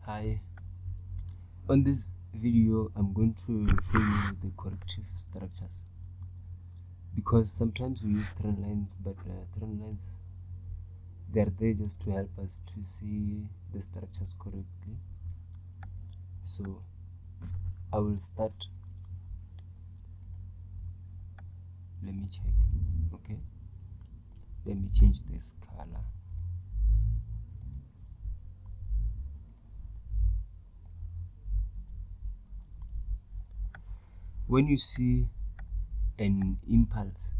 Hi, on this video I'm going to show you the corrective structures, because sometimes we use trend lines, but trend lines, they're there just to help us to see the structures correctly. So I will start. Let me check. Okay, let me change this color. When you see an impulse,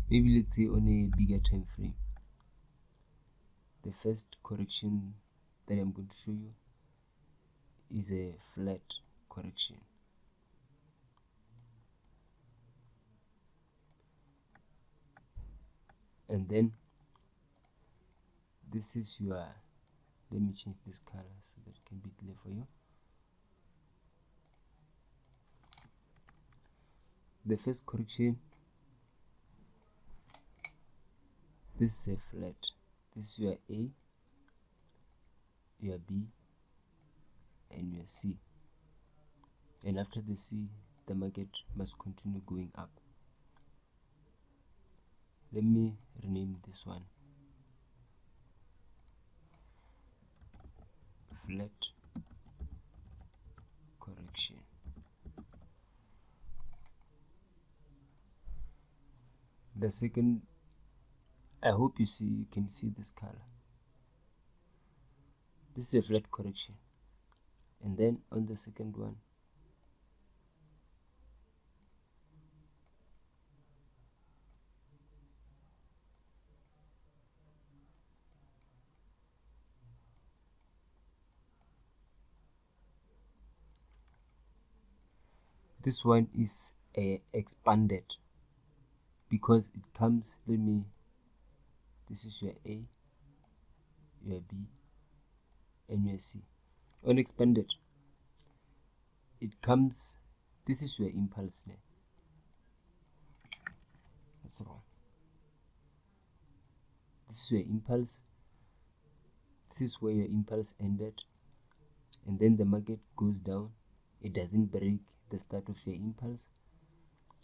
maybe let's say on a bigger time frame, the first correction that I'm going to show you is a flat correction. And then this is your, let me change this color so that it can be clear for you. The first correction, this is a flat. This is your A, your B, and your C. And after the C, the market must continue going up. Let me rename this one flat correction. The second, I hope you can see this color. This is a flat correction. And then on the second one, this one is expanded, because it comes, this is your A, your B, and your C. On expanded, it comes, this is your impulse now. That's wrong. This is your impulse. This is where your impulse ended, and then the market goes down. It doesn't break the start of your impulse,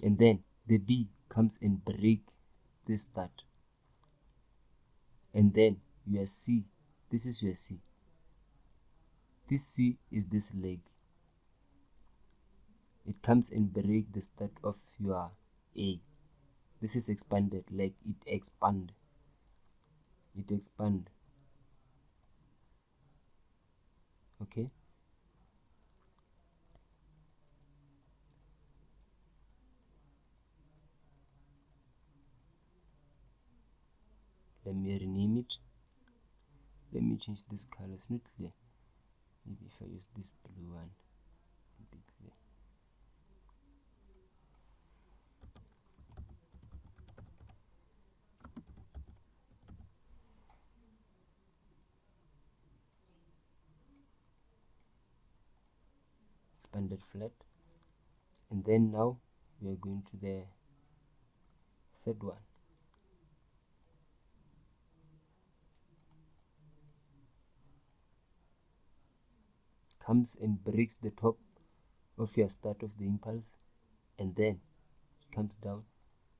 and then the B comes and break this start, and then your C, this is your C. This C is this leg. It comes and break the start of your A. This is expanded, like it expand. It expand. Okay. Let me rename it. Let me change this color. It's not clear. Maybe if I use this blue one, it'll be clear. Expanded flat. And then now we are going to the third one. Comes and breaks the top of your start of the impulse, and then it comes down,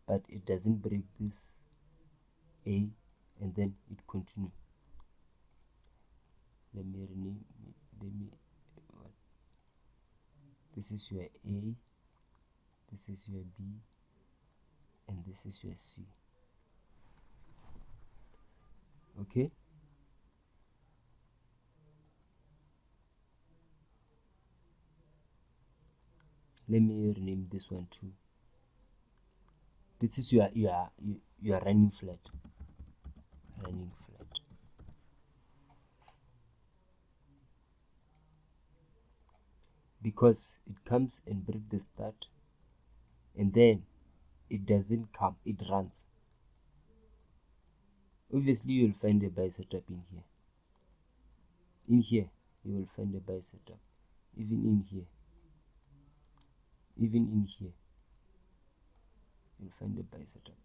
but it doesn't break this A, and then it continues. Let me rename it. This is your A, this is your B, and this is your C. Okay. Let me rename this one too. This is your running flat. Running flat. Because it comes and breaks the start, and then it doesn't come, it runs. Obviously you will find a buy setup in here. In here you will find a buy setup. Even in here you'll find a buy setup.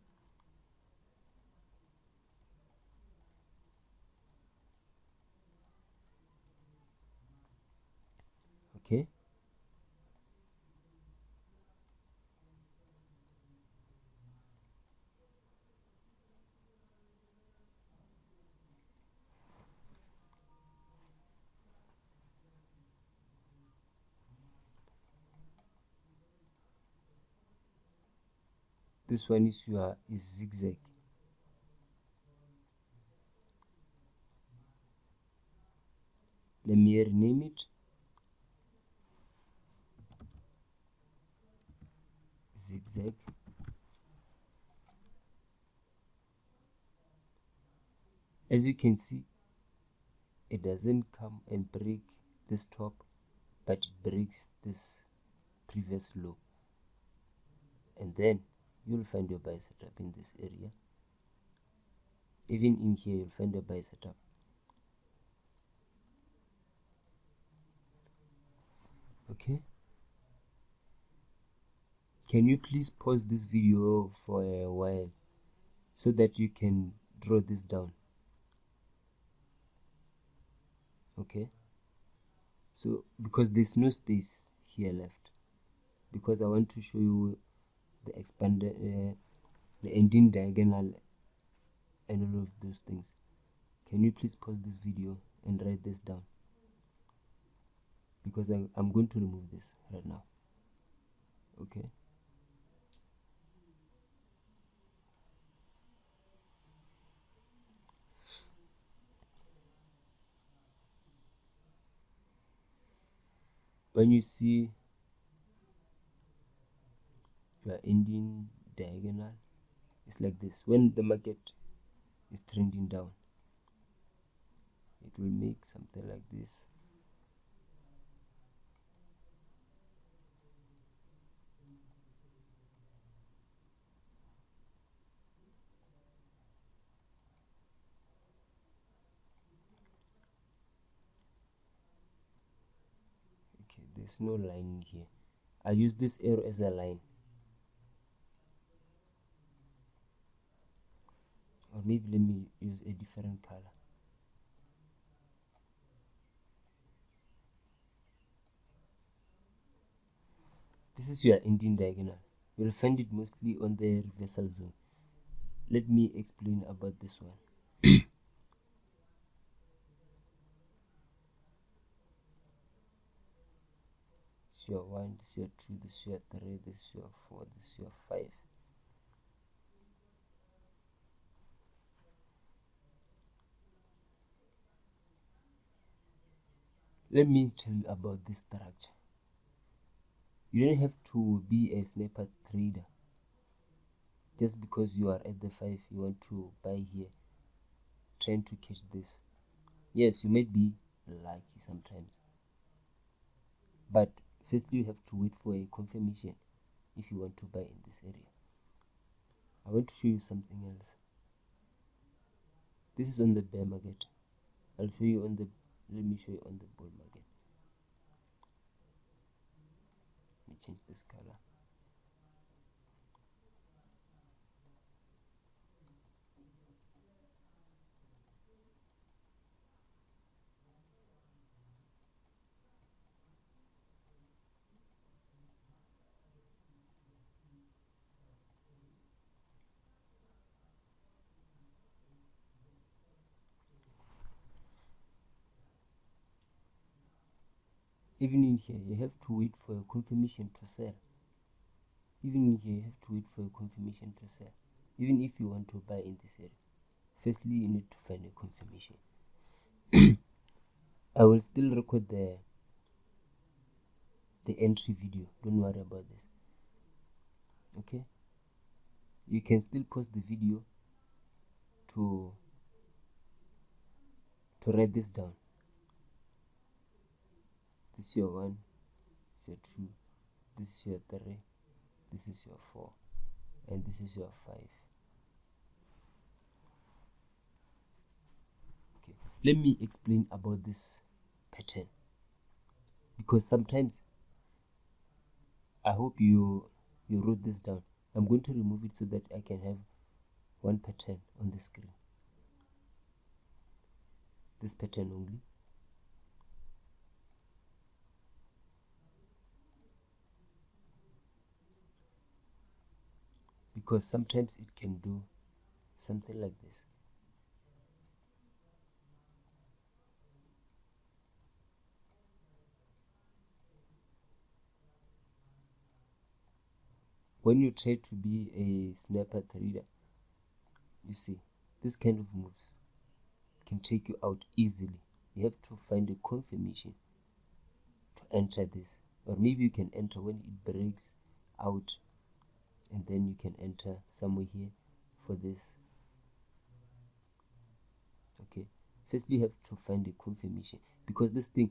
Okay, this one is zigzag. Let me rename it zigzag. As you can see, it doesn't come and break this top, but it breaks this previous low, and then you'll find your buy setup in this area. Even in here you'll find a buy setup. Okay, can you please pause this video for a while so that you can draw this down? Okay, so because there's no space here left, because I want to show you the expanded the ending diagonal and all of those things. Can you please pause this video and write this down, because I'm going to remove this right now. Okay, when you see your ending diagonal, it's like this. When the market is trending down, it will make something like this. Okay, there's no line here. I use this arrow as a line, or maybe let me use a different color. This is your ending diagonal. You'll find it mostly on the reversal zone. Let me explain about this one. This is your 1, this is your 2, this is your 3, this is your 4, this is your 5. Let me tell you about this structure. You don't have to be a sniper trader. Just because you are at the 5, you want to buy here, trying to catch this. Yes, you might be lucky sometimes, but firstly you have to wait for a confirmation if you want to buy in this area. I want to show you something else. This is on the bear market. I'll show you on the, let me show you on the bull market. Let me change this color. Even in here, you have to wait for a confirmation to sell. Even in here, you have to wait for a confirmation to sell. Even if you want to buy in this area, firstly, you need to find a confirmation. I will still record the entry video. Don't worry about this. Okay? You can still pause the video to write this down. This is your 1, this is your 2, this is your 3, this is your 4, and this is your 5. Okay, let me explain about this pattern, because sometimes I hope you wrote this down. I'm going to remove it so that I can have one pattern on the screen. This pattern only. because sometimes it can do something like this. When you try to be a snapper trader, you see, this kind of moves can take you out easily. You have to find a confirmation to enter this, or maybe you can enter when it breaks out, and then you can enter somewhere here for this. Okay, firstly you have to find a confirmation, because this thing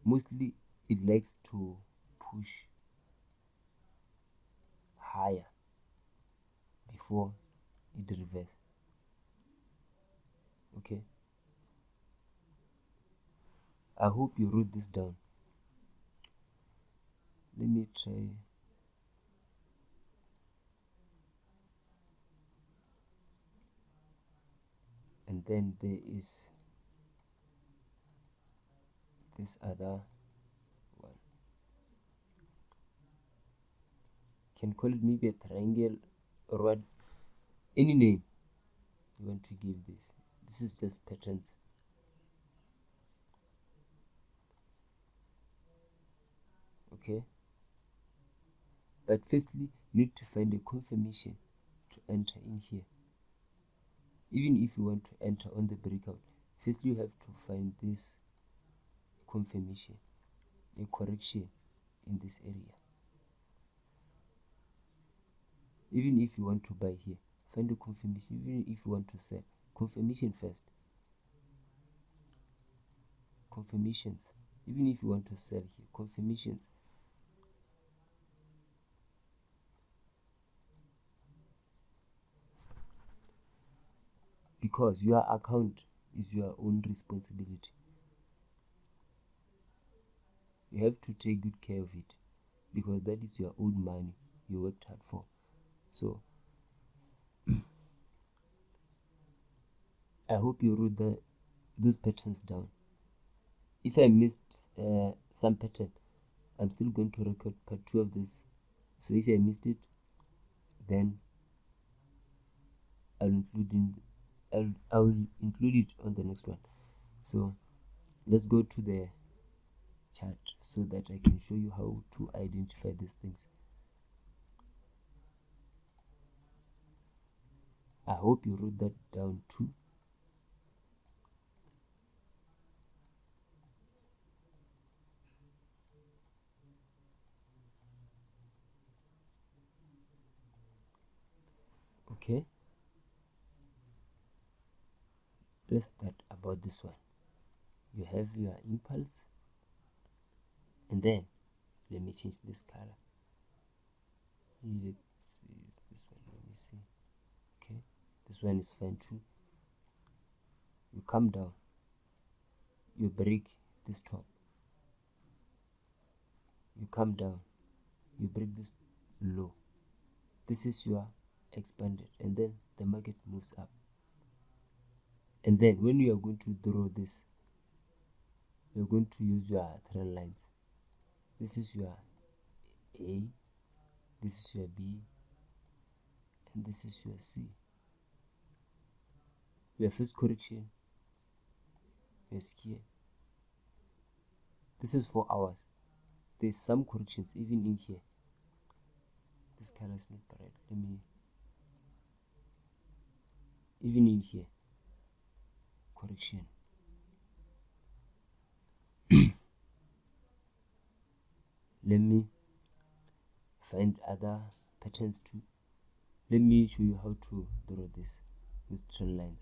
mostly it likes to push higher before it reverses. Okay, I hope you wrote this down. Let me try. And then there is this other one. You can call it maybe a triangle or what, any name you want to give this. This is just patterns. Okay, but firstly you need to find a confirmation to enter in here. Even if you want to enter on the breakout, firstly you have to find this confirmation, a correction in this area. Even if you want to buy here, find a confirmation. Even if you want to sell, confirmation first. Confirmations. Even if you want to sell here, confirmations. Because your account is your own responsibility. You have to take good care of it, because that is your own money you worked hard for. So I hope you wrote those patterns down. If I missed some pattern, I'm still going to record part 2 of this. So if I missed it, then I will include it on the next one. So let's go to the chart so that I can show you how to identify these things. I hope you wrote that down too. Okay, let's start about this one. You have your impulse, and then let me change this color. Let's use this one. Let me see. Okay, this one is fine too. You come down, you break this top, you come down, you break this low. This is your expanded, and then the market moves up. And then when you are going to draw this, you're going to use your trend lines. This is your A, this is your B, and this is your C. Your first correction, your scare. This is 4 hours. There's some corrections even in here. This color is not bright. Even in here, correction. Let me find other patterns too. Let me show you how to draw this with trend lines.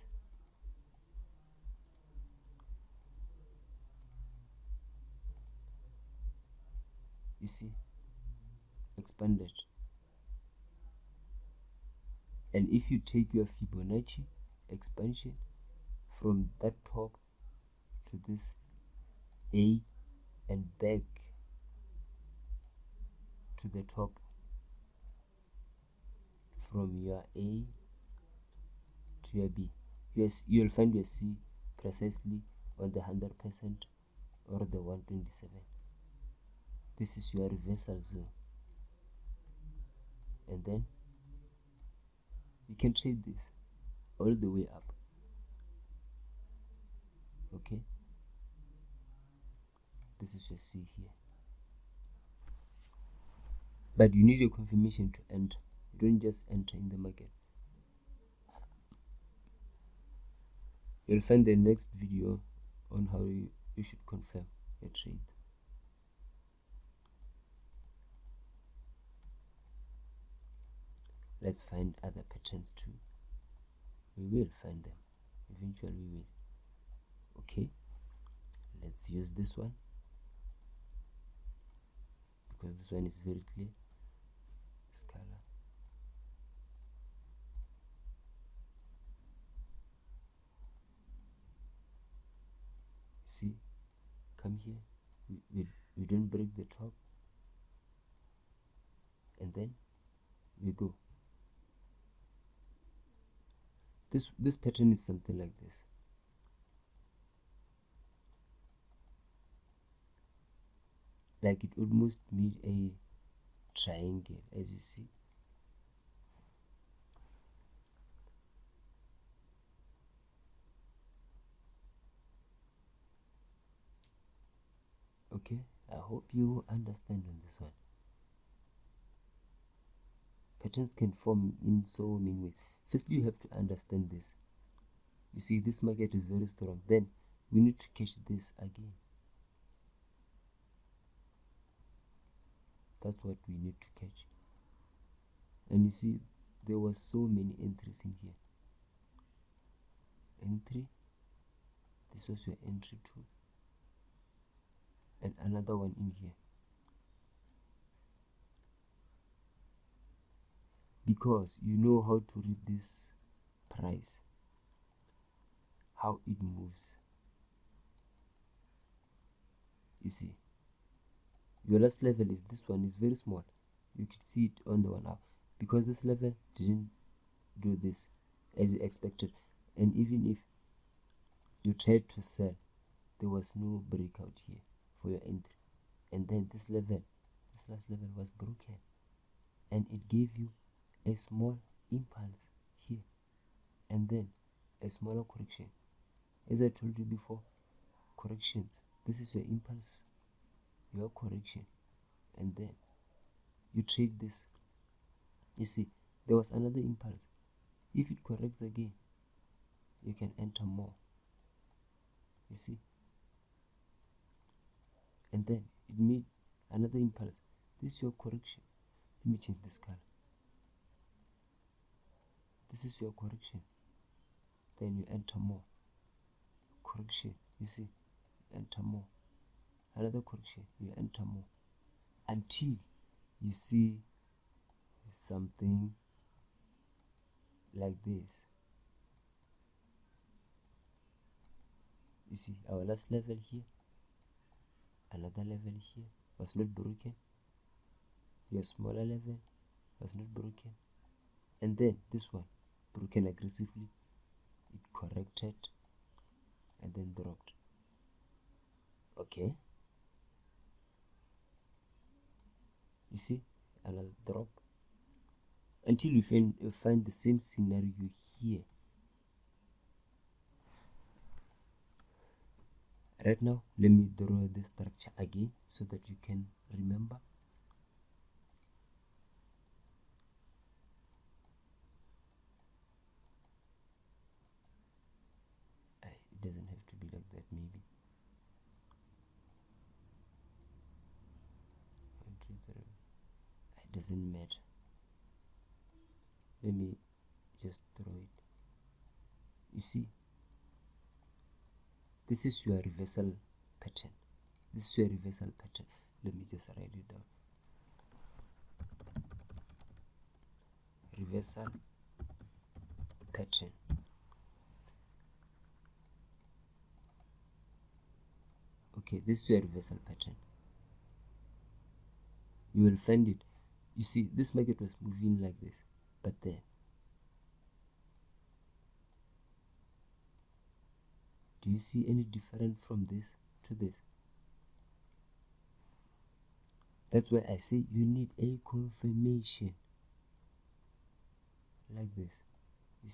You see, expanded. And if you take your Fibonacci expansion from that top to this A and back to the top, from your A to your B, yes, you'll find your C precisely on the 100% or the 127. This is your reversal zone, and then You can trade this all the way up. Okay, this is your C here, but you need a confirmation to enter. You don't just enter in the market. You'll find the next video on how you should confirm your trade. Let's find other patterns too. We will find them. Eventually we will. Okay, let's use this one because this one is very clear. This color. See, come here. We don't break the top, and then we go. This pattern is something like this. Like it almost made a triangle, as you see. Okay, I hope you understand on this one. Patterns can form in so many ways. Firstly, you have to understand this. You see, this market is very strong. Then we need to catch this again. That's what we need to catch. And you see, there were so many entries in here. Entry. This was your entry too. And another one in here. Because you know how to read this price, how it moves. You see, your last level is this one, is very small. You could see it on the 1 hour because this level didn't do this as you expected. And even if you tried to sell, there was no breakout here for your entry. And then this level, this last level was broken, and it gave you a small impulse here, and then a smaller correction. As I told you before, corrections, this is your impulse, your correction, and then you trade this. You see, there was another impulse. If it corrects again, you can enter more. You see, and then it made another impulse. This is your correction. Let me change this color. This is your correction. Then you enter more. Correction, you see, enter more. Another correction, you enter more. Until you see something like this. You see, our last level here, another level here was not broken. Your smaller level was not broken. And then this one, broken aggressively, it corrected and then dropped. Okay, you see, another drop until you find the same scenario here. Right now, let me draw the structure again so that you can remember. It doesn't have to be like that, maybe. 1, 2, 3. It doesn't matter. Let me just draw it. You see, this is your reversal pattern. This is your reversal pattern. Let me just write it down. Reversal pattern. Okay, this is your reversal pattern. You will find it. You see, this market was moving like this, but then do you see any difference from this to this? That's why I say you need a confirmation like this. You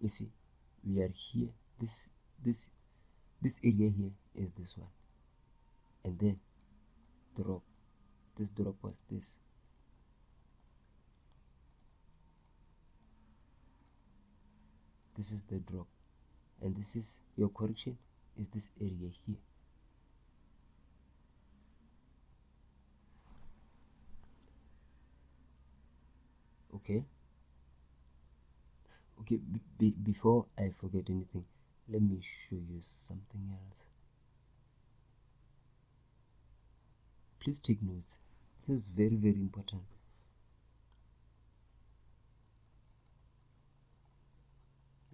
see, we are here. This area here is this one, and then drop. This drop was this. This is the drop, and this is your correction, is this area here. Okay, before I forget anything, let me show you something else. Please take notes. This is very, very important.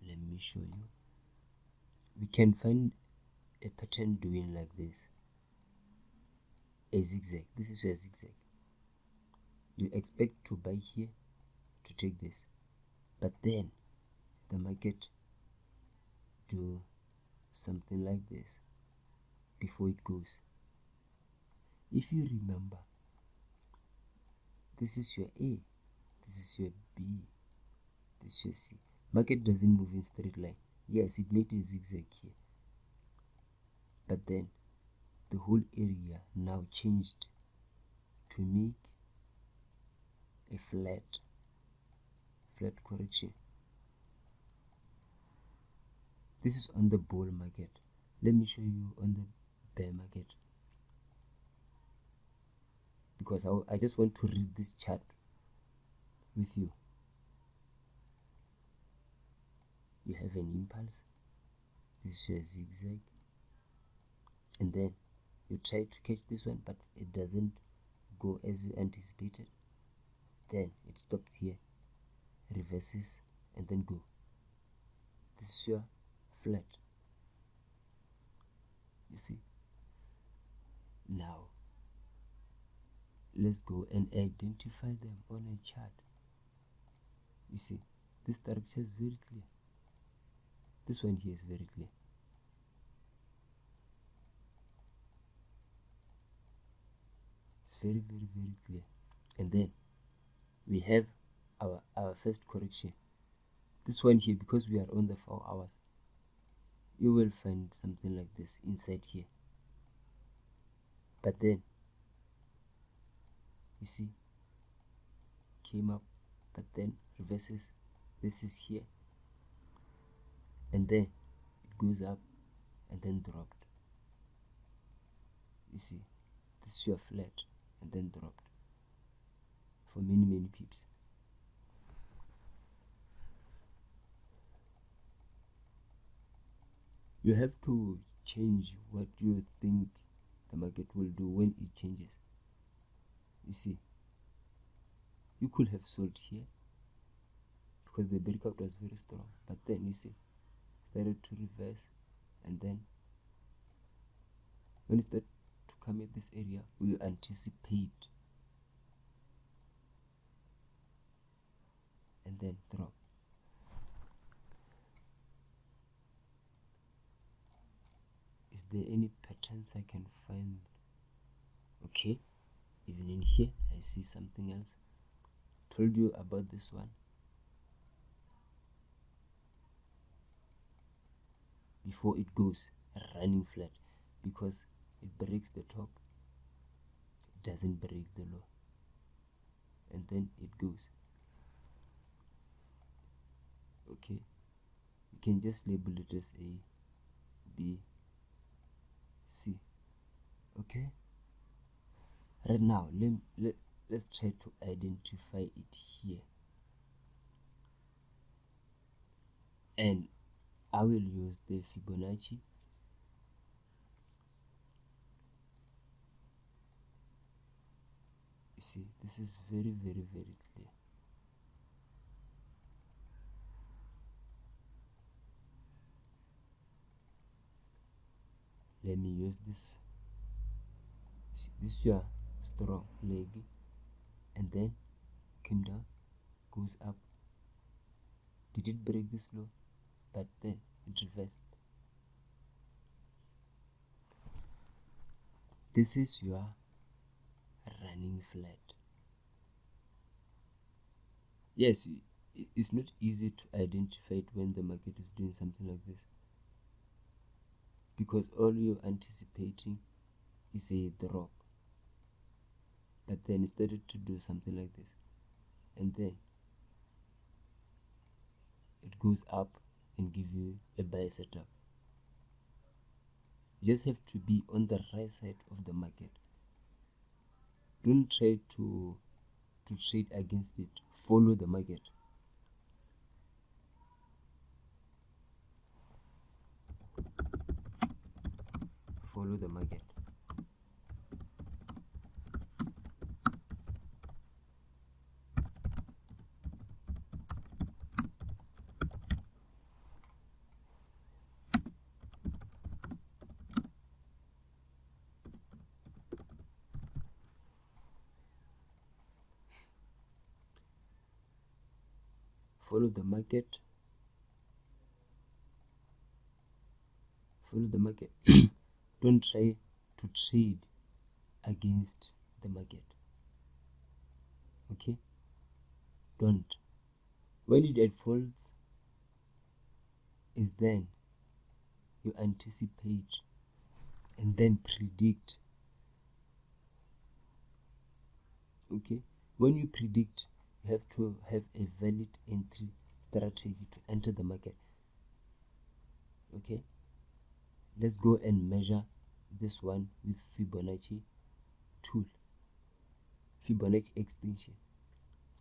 Let me show you. We can find a pattern doing like this. A zigzag. This is your zigzag. You expect to buy here to take this, but then the market do something like this before it goes. If you remember, this is your A, this is your B, this is your C. Market doesn't move in straight line. Yes, it made a zigzag here, but then the whole area now changed to make a flat correction. This is on the bull market. Let me show you on the bear market, because I just want to read this chart with you. You have an impulse, this is your zigzag, and then you try to catch this one, but it doesn't go as you anticipated. Then it stopped here, reverses, and then go. This is your flat. You see, now let's go and identify them on a chart. You see, this structure is very clear. This one here is very clear. It's very, very, very clear. And then we have our first correction. This one here, because we are on the 4 hours, you will find something like this inside here. But then you see, came up, but then reverses. This is here, and then it goes up and then dropped. You see, this is your flat and then dropped for many pips. You have to change what you think the market will do when it changes. You see, you could have sold here because the breakout was very strong, but then you see, started to reverse, and then when it started to come at this area, we anticipate and then drop. Is there any patterns I can find? Okay, even in here I see something else. Told you about this one. Before it goes running flat, because it breaks the top, it doesn't break the low, and then it goes. Okay, you can just label it as A, B, C. Okay, right now let's try to identify it here, and I will use the Fibonacci. You see, this is very clear. Let me use this. See, this is your strong leg, and then came down, goes up. Did it break this low? But then it reversed. This is your run. running flat. Yes, it's not easy to identify it when the market is doing something like this, because all you're anticipating is a drop, but then it started to do something like this, and then it goes up and give you a buy setup. You just have to be on the right side of the market. Don't try to trade against it. Follow the market. Follow the market. Follow the market. Follow the market. Don't try to trade against the market. Okay? Don't. When it unfolds, is then you anticipate and then predict. Okay? When you predict, you have to have a valid entry strategy to enter the market. Okay? Let's go and measure this one with Fibonacci tool, Fibonacci extension.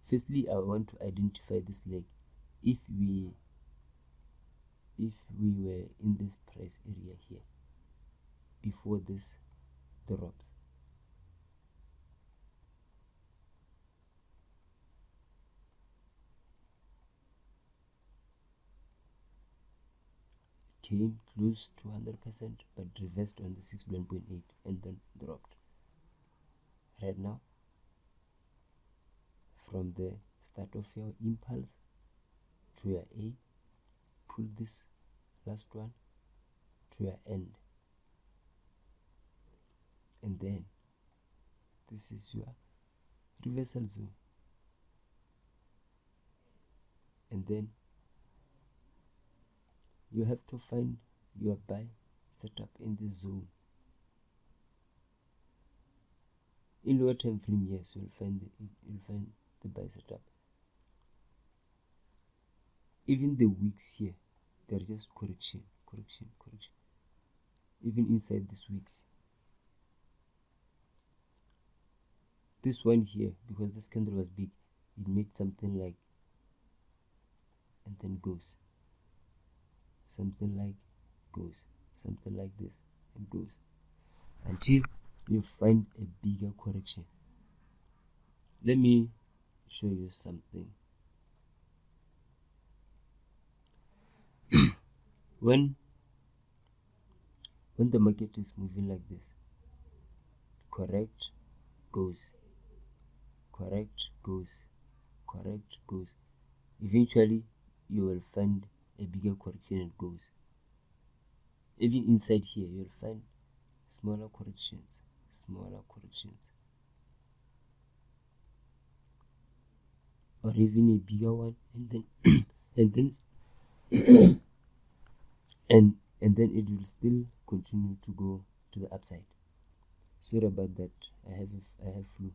Firstly, I want to identify this leg. If we were in this price area here before this drops, came close to 100% but reversed on the 61.8 and then dropped. Right now, from the start of your impulse to your A, pull this last one to your end, and then this is your reversal zone, and then you have to find your buy setup in this zone. In lower time frame, yes, you'll find the buy setup. Even the wicks here, they're just correction. Even inside these wicks, this one here, because this candle was big, it made something like, and then goes, something like goes, something like this, and goes, until you find a bigger correction. Let me show you something. when the market is moving like this, correct, goes, correct, goes, correct, goes, eventually you will find a bigger correction and goes. Even inside here, you'll find smaller corrections, or even a bigger one, and then and then it will still continue to go to the upside. Sorry about that, I have flu.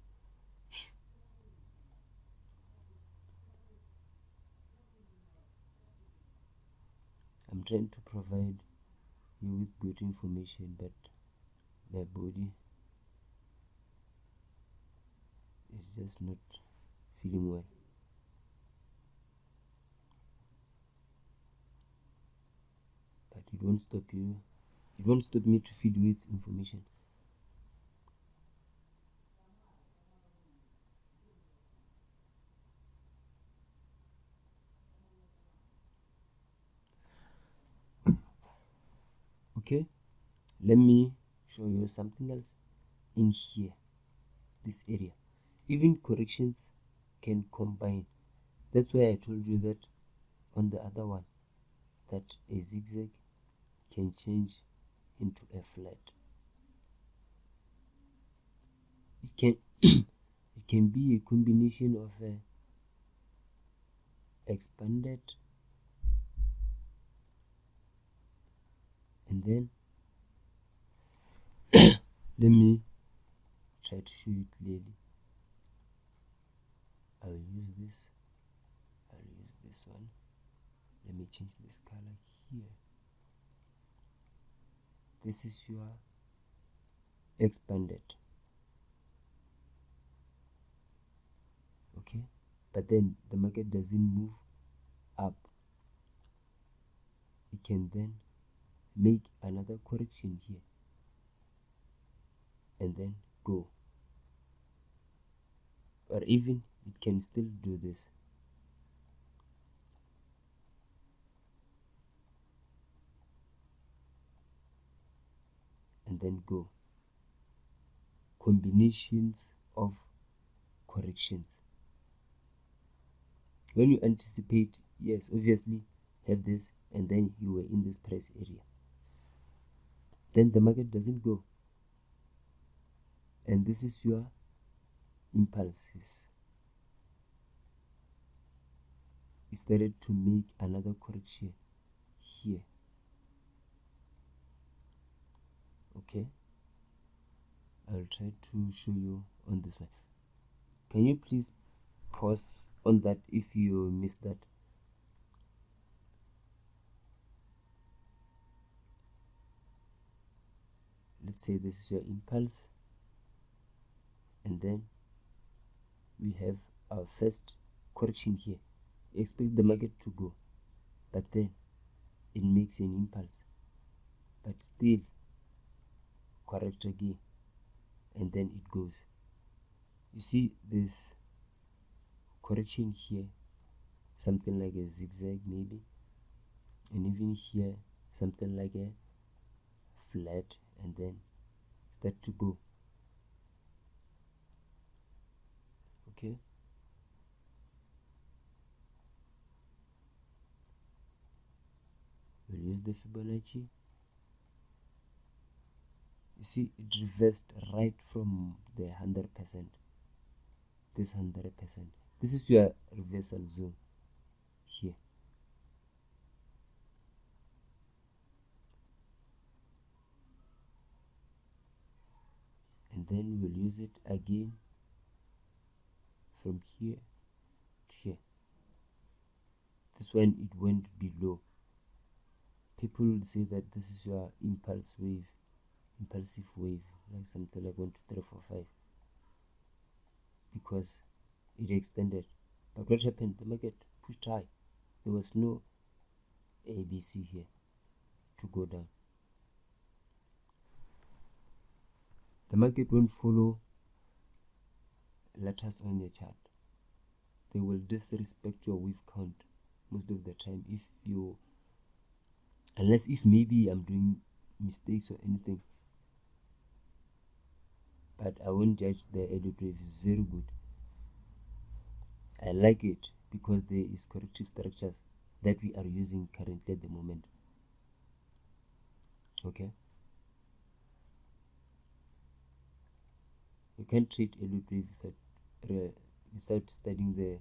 I'm trying to provide you with good information, but my body is just not feeling well. But it won't stop you. It won't stop me to feed you with information. Okay, let me show you something else in here, this area. Even corrections can combine. That's why I told you that on the other one, that a zigzag can change into a flat. It can be a combination of expanded and then let me try to show you clearly. I'll use this one. Let me change this color here. This is your expanded, okay, but then the market doesn't move up. It can then make another correction here and then go, or even it can still do this. And then go. Combinations of corrections. When you anticipate, yes, obviously have this, and then you were in this price area, then the market doesn't go, and this is your impulses. It started to make another correction here. Okay, I'll try to show you on this one. Can you please pause on that if you missed that? Let's say this is your impulse, and then we have our first correction here. Expect the market to go, but then it makes an impulse, but still correct again, and then it goes. You see this correction here, something like a zigzag maybe, and even here something like a flat, and then start to go. Okay, we'll use the Fibonacci. You see, it reversed right from the 100%. This 100%. This is your reversal zone here. And then we'll use it again from here to here. This one, it went below. People will say that this is your impulsive wave, like something like 1, 2, 3, 4, 5, because it extended. But what happened? The market pushed high. There was no ABC here to go down. The market won't follow letters on your chart. They will disrespect your wave count most of the time, unless if maybe I'm doing mistakes or anything. But I won't judge the Elliott wave. It's very good. I like it because there is corrective structures that we are using currently at the moment. Okay, you can't treat Elliott wave without studying the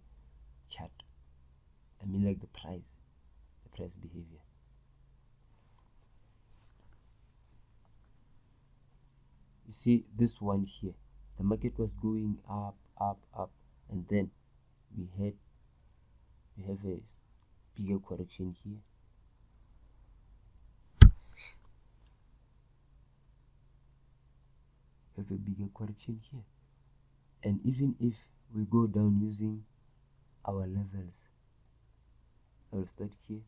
chart. I mean, like the price behavior. You see this one here, the market was going up, and then we have a bigger correction here. And even if we go down using our levels, I will start here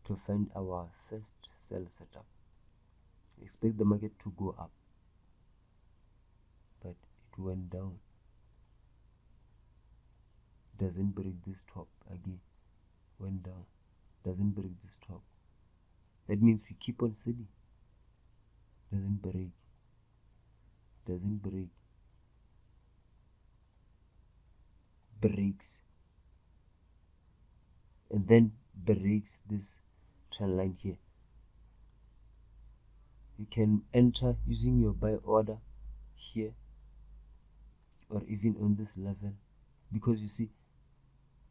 to find our first sell setup. Expect the market to go up, but it went down. Doesn't break this top again, went down, doesn't break this top. That means we keep on selling. Doesn't break, breaks, and then breaks this trend line here. You can enter using your buy order here, or even on this level, because you see,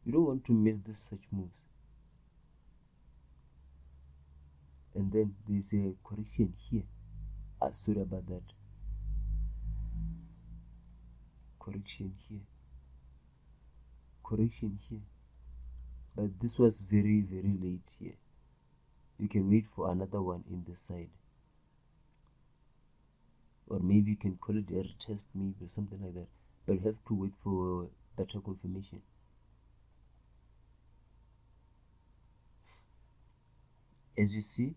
you don't want to miss this such moves. And then there's a correction here. Sorry about that. Correction here, correction here, but this was very late here. You can wait for another one in this side, or maybe you can call it a retest, maybe, or something like that, but you have to wait for better confirmation. As you see,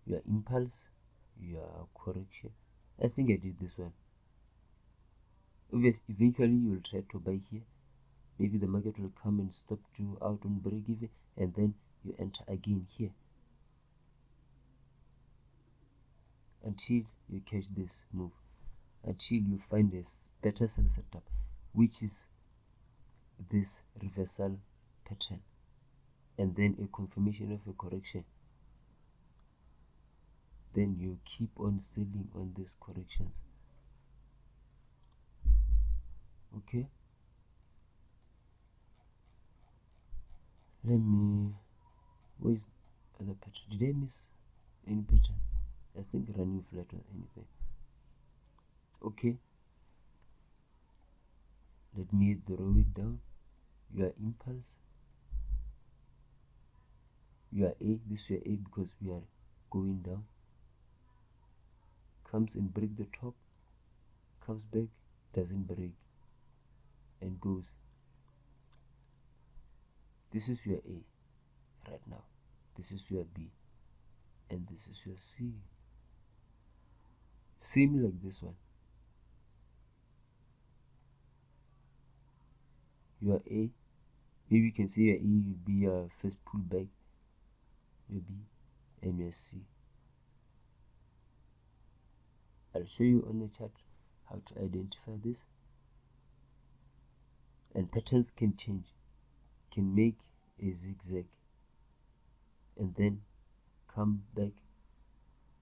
your impulse, your correction. I think I did this one. Eventually you will try to buy here. Maybe the market will come and stop you out on break even, and then you enter again here until you catch this move, until you find this better sell setup, which is this reversal pattern, and then a confirmation of a correction. Then you keep on selling on these corrections. Okay, let me, where's other pattern? Did I miss any pattern? I think running flat or anything. Okay, let me draw it down. Your impulse, your A, this is your A because we are going down, comes and break the top, comes back, doesn't break, and goes. This is your A right now, this is your B, and this is your C. Same like this one. Your A, maybe you can say your A will be your first pullback, your B, and your C. I'll show you on the chart how to identify this. And patterns can change, can make a zigzag and then come back,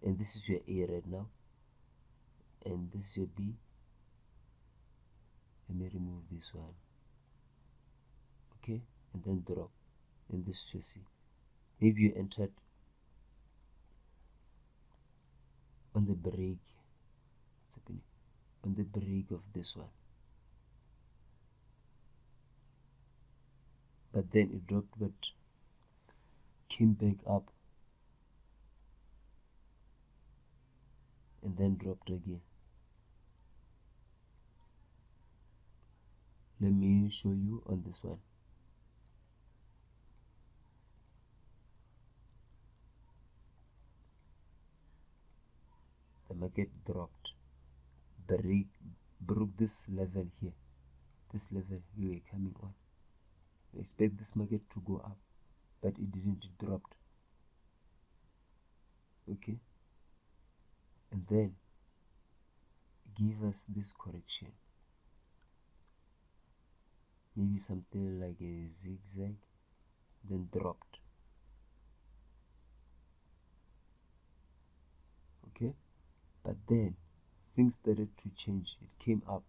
and this is your A right now, and this is your B. Let me remove this one. Okay, and then drop, and this is your C. Maybe you entered on the break, on the break of this one, but then it dropped but came back up and then dropped again. Let me show you on this one. The market dropped, broke this level here, this level you were coming on. You expect this market to go up, but it didn't, it dropped. Okay, and then give us this correction, maybe something like a zigzag, then dropped. Okay, but then things started to change. It came up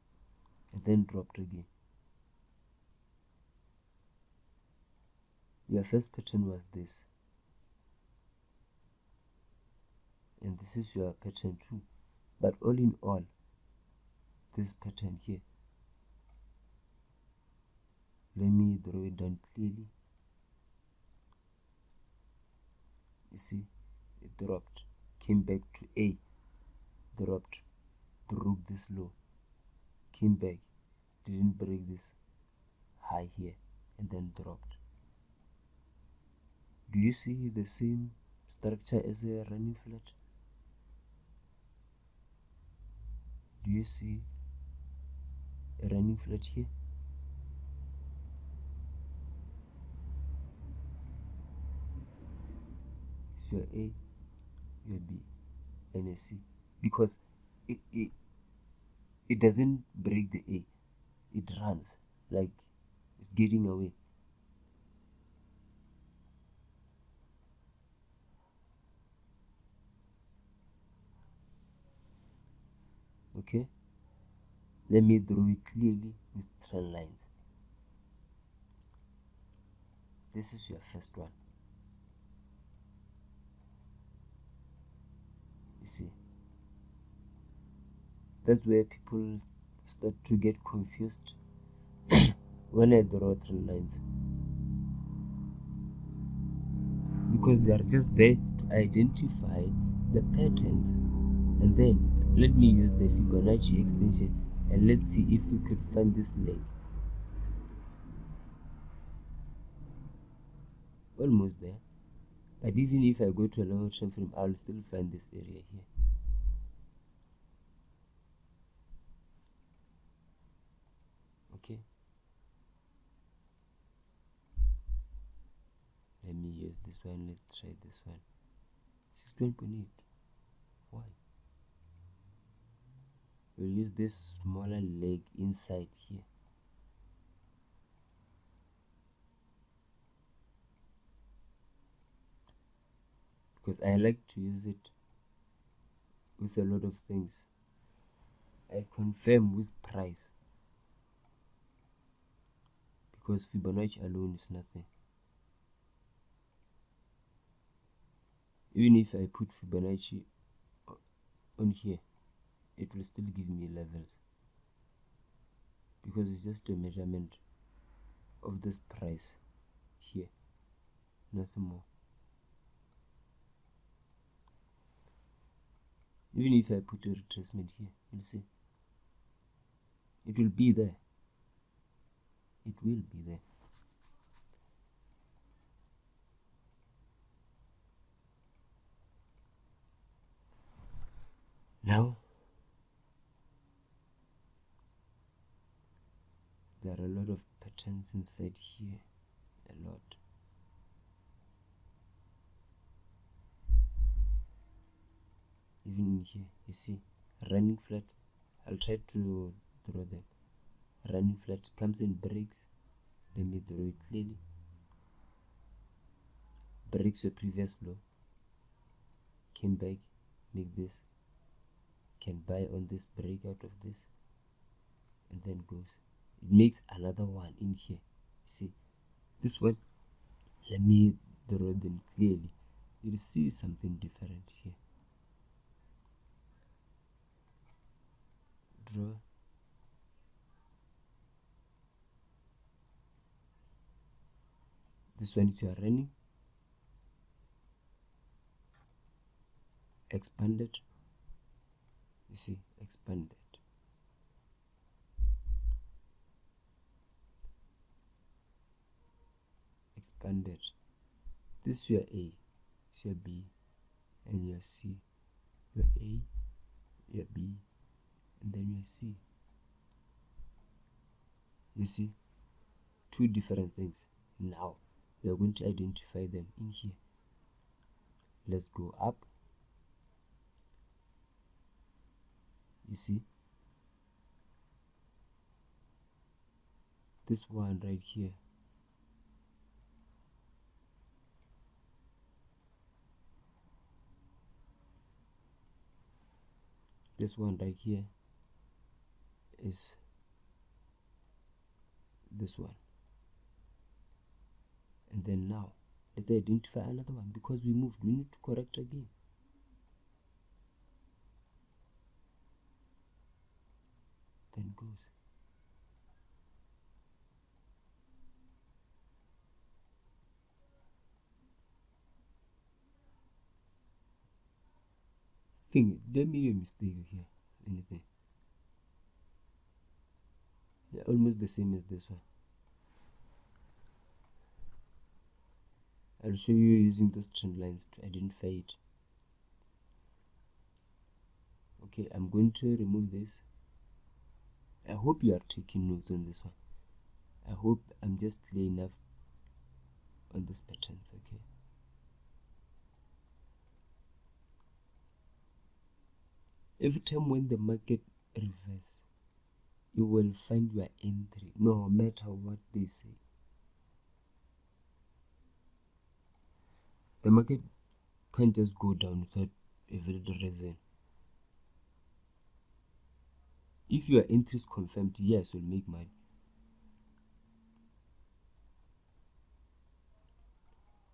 and then dropped again. Your first pattern was this, and this is your pattern 2, but all in all, this pattern here, let me draw it down clearly. You see, it dropped, came back to A, dropped, broke this low, came back, didn't break this high here, and then dropped. Do you see the same structure as a running flat? Do you see a running flat here? It's your A, your B, and a C, because it doesn't break the A, it runs like It's getting away. Okay, let me draw it clearly with trend lines. This is your first one. You see, that's where people start to get confused when I draw trend lines, because they are just there to identify the patterns. And then let me use the Fibonacci extension and let's see if we could find this leg. Almost there, but even if I go to a longer time frame, I'll still find this area here. Okay, let me use this one. Let's try this one. This is 12.8. Why? We'll use this smaller leg inside here. Because I like to use it with a lot of things. I confirm with price, because Fibonacci alone is nothing. Even if I put Fibonacci on here, it will still give me levels, because it's just a measurement of this price here, nothing more. Even if I put a retracement here, you'll see it will be there. It will be there. Now there are a lot of patterns inside here, a lot. Even in here, you see, running flat. I'll try to draw that. Running flat comes in breaks. Let me draw it clearly. Breaks your previous low. Came back, make this. Can buy on this, break out of this, and then goes. It makes another one in here. See, this one. Let me draw them clearly. You'll see something different here. Draw. This one is your running, expanded. You see, expanded. Expanded. This is your A, this is your B, and your C. Your A, your B, and then your C. You see, two different things. Now we are going to identify them in here. Let's go up. You see, this one right here, this one right here is this one. And then now let's identify another one, because we moved, we need to correct again. Then goes. Think there may be a mistake here. Anything. Yeah, almost the same as this one. I'll show you using those trend lines to identify it. Okay, I'm going to remove this. I hope you are taking notes on this one. I hope I'm just clear enough on these patterns. Okay. Every time when the market reverses, you will find your entry no matter what they say. The market can't just go down without a valid reason. If your entry is confirmed, yes, you'll make money.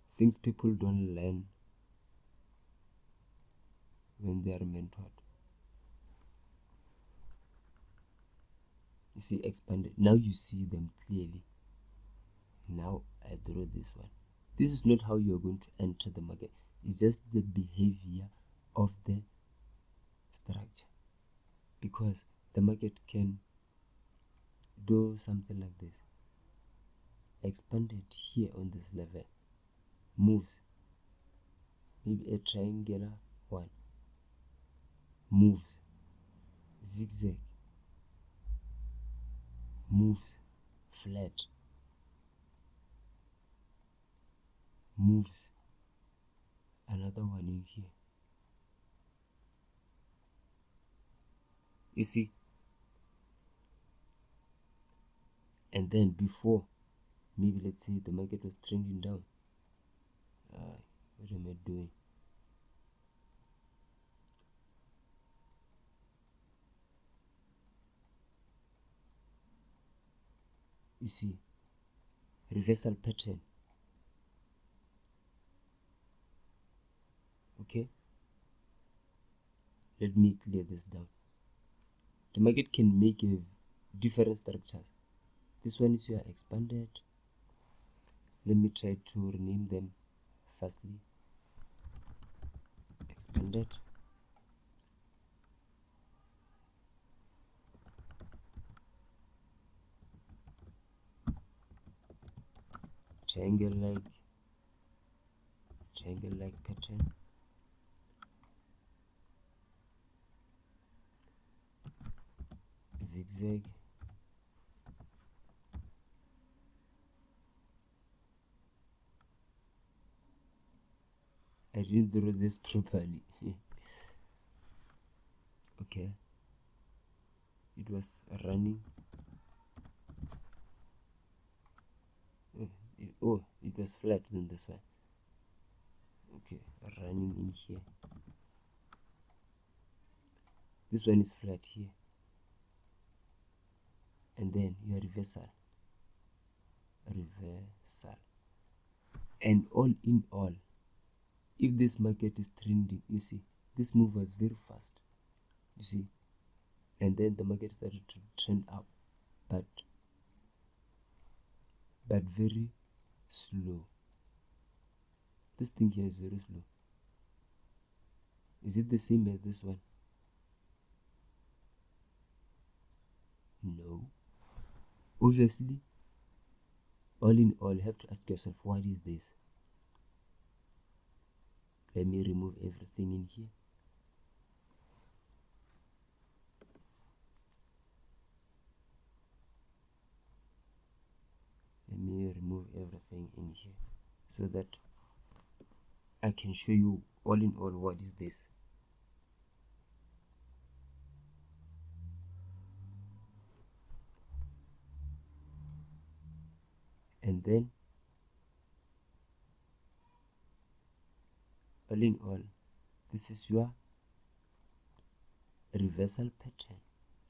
Things people don't learn when they are mentored. You see, expanded. Now you see them clearly. Now I draw this one. This is not how you're going to enter the market. It's just the behavior of the structure. Because the market can do something like this. Expanded here on this level. Moves. Maybe a triangular one. Moves. Zigzag. Moves. Flat. Moves. Another one in here. You see? And then before, maybe let's say the market was trending down. What am I doing? You see, reversal pattern. Okay, let me clear this down. The market can make a different structures. This one is your expanded. Let me try to rename them firstly. Expanded. Triangle-like pattern. Zigzag. I didn't draw this properly. Okay, it was running. It was flat than this one. Okay, running in here. This one is flat here. And then your reversal. And all in all, if this market is trending, you see, this move was very fast. You see, and then the market started to trend up, but very slow. This thing here is very slow. Is it the same as this one? No. Obviously, all in all, you have to ask yourself, what is this? Let me remove everything in here. Let me remove everything in here so that I can show you all in all what is this. And then all in all, this is your reversal pattern.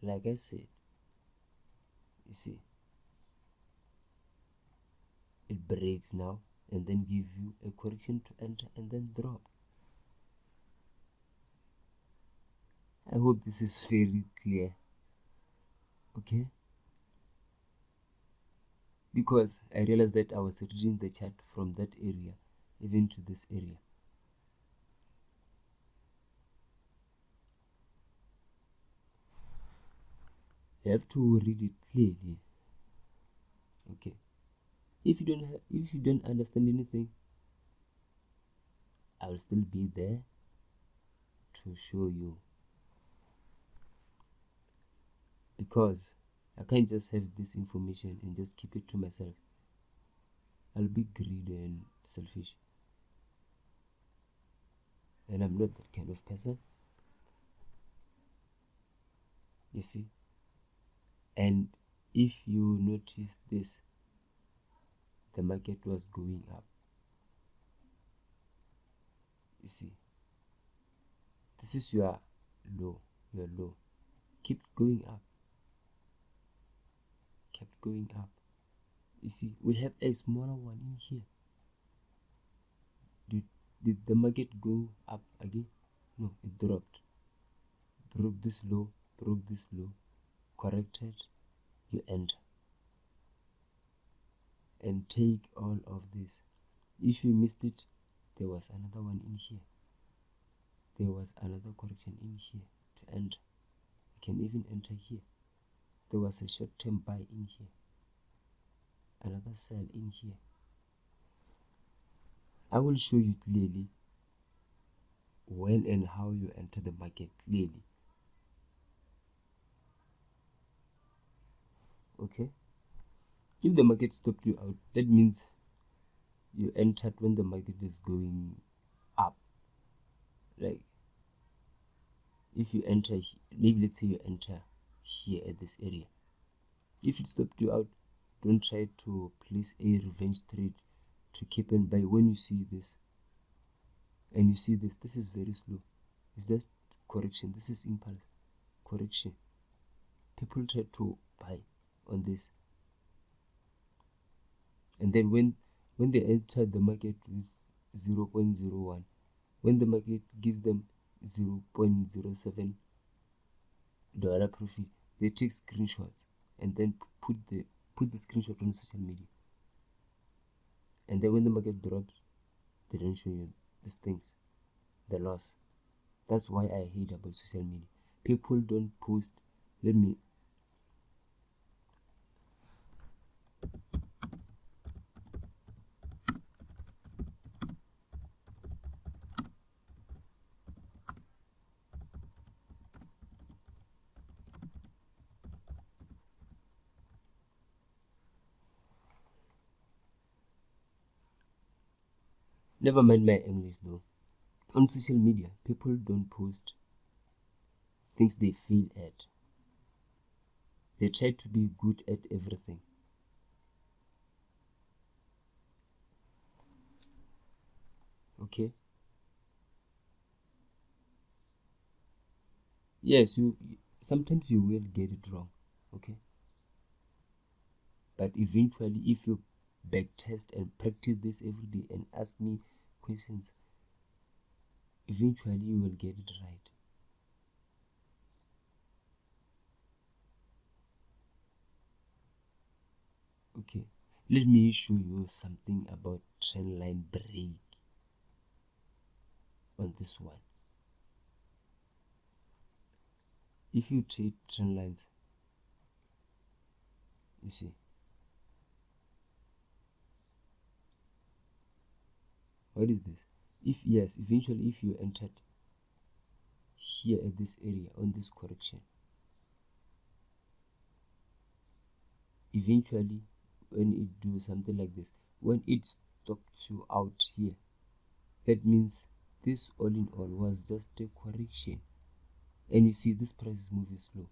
Like I said, you see, it breaks now and then give you a correction to enter and then drop. I hope this is very clear. Okay, because I realized that I was reading the chart from that area even to this area. You have to read it clearly. Okay, if you don't understand anything, I will still be there to show you, because I can't just have this information and just keep it to myself. I'll be greedy and selfish, and I'm not that kind of person. You see, And if you notice this, the market was going up. You see, this is your low, kept going up, kept going up. You see, we have a smaller one in here. Did the market go up again? No, it dropped, broke this low, corrected. You enter and take all of this. If you missed it, there was another one in here, there was another correction in here to enter. You can even enter here. There was a short-term buy in here, another sell in here. I will show you clearly when and how you enter the market clearly. Okay, if the market stopped you out, that means you entered when the market is going up. Like if you enter, maybe let's say you enter here at this area, if it stopped you out, don't try to place a revenge trade to keep and buy. When you see this and you see this is very slow, it's just correction, this is impulse correction. People try to buy on this, and then when they enter the market with 0.01, when the market gives them $0.07 profit, they take screenshots and then put the screenshot on social media, and then when the market drops, they don't show you these things, the loss. That's why I hate about social media. People don't post. Let me never mind my English though. On social media, people don't post things they fail at. They try to be good at everything. Okay? Yes, sometimes you will get it wrong. Okay? But eventually, if you backtest and practice this every day and ask me questions, eventually you will get it right. Okay, let me show you something about trend line break on this one. If you trade trend lines, you see, what is this? Eventually if you entered here at this area on this correction, eventually when it do something like this, when it stops you out here, that means this all in all was just a correction. And you see this price is moving slow.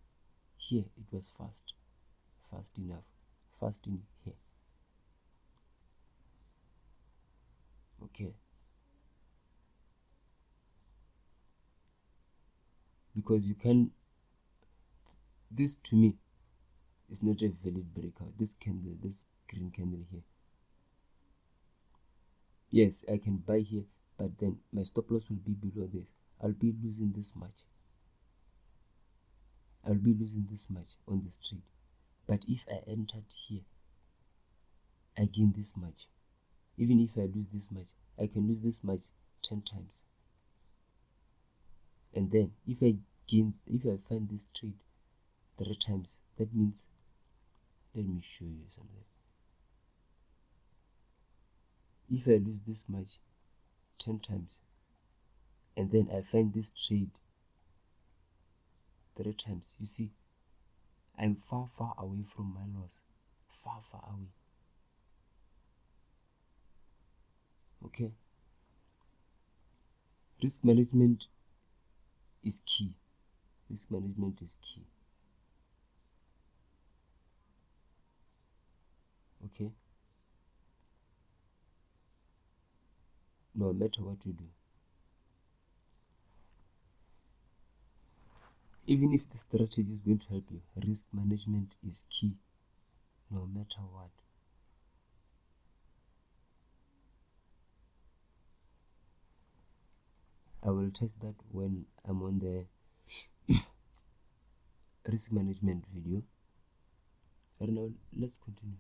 Here it was fast enough, fast in here. Okay, because you can, this to me is not a valid breakout. This candle, this green candle here, yes, I can buy here, but then my stop loss will be below this. I'll be losing this much. I'll be losing this much on this trade. But if I entered here, I gain this much. Even if I lose this much, I can lose this much 10 times. And then if I find this trade 3 times, that means, let me show you something. If I lose this much 10 times, and then I find this trade 3 times, you see, I'm far away from my loss. Far away. Okay, risk management is key. Risk management is key. okay? No matter what you do, even if the strategy is going to help you, risk management is key, no matter what. I will test that when I'm on the risk management video. Right now, let's continue.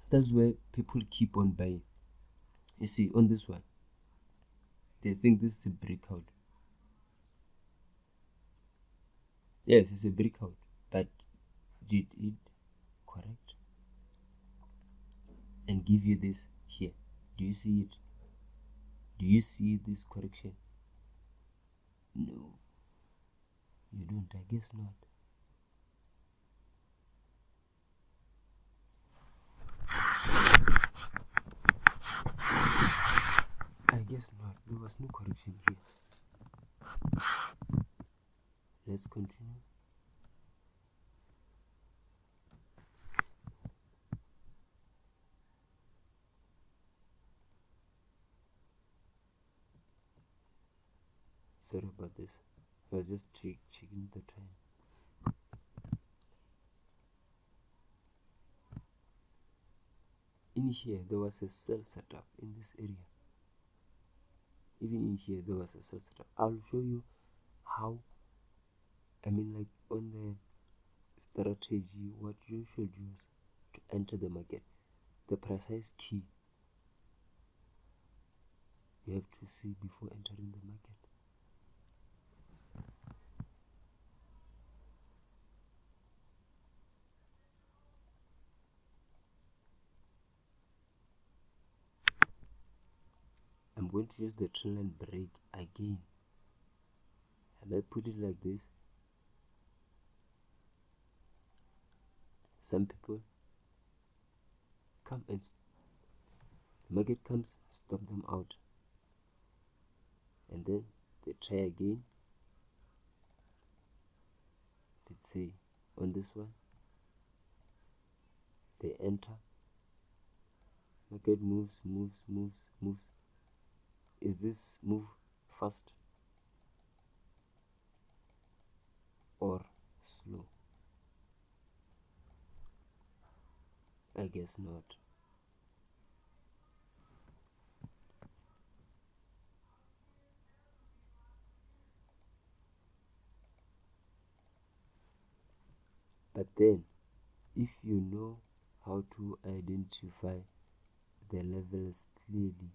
That's where people keep on buying. You see, on this one, they think this is a breakout. Yes, it's a breakout, but did it correct and give you this here? Do you see it? Do you see this correction? No, you don't. I guess not. I guess not. There was no correction here. Let's continue. Sorry about this. I was just checking the time. In here, there was a sell setup in this area. Even in here, there was a sell setup. I'll show you how, like on the strategy, what you should use to enter the market. The precise key you have to see before entering the market. I'm going to use the trendline break again. I might put it like this. Some people come and the market comes, stop them out, and then they try again. Let's say on this one, they enter, market moves. Is this move fast or slow? I guess not. But then, if you know how to identify the levels clearly,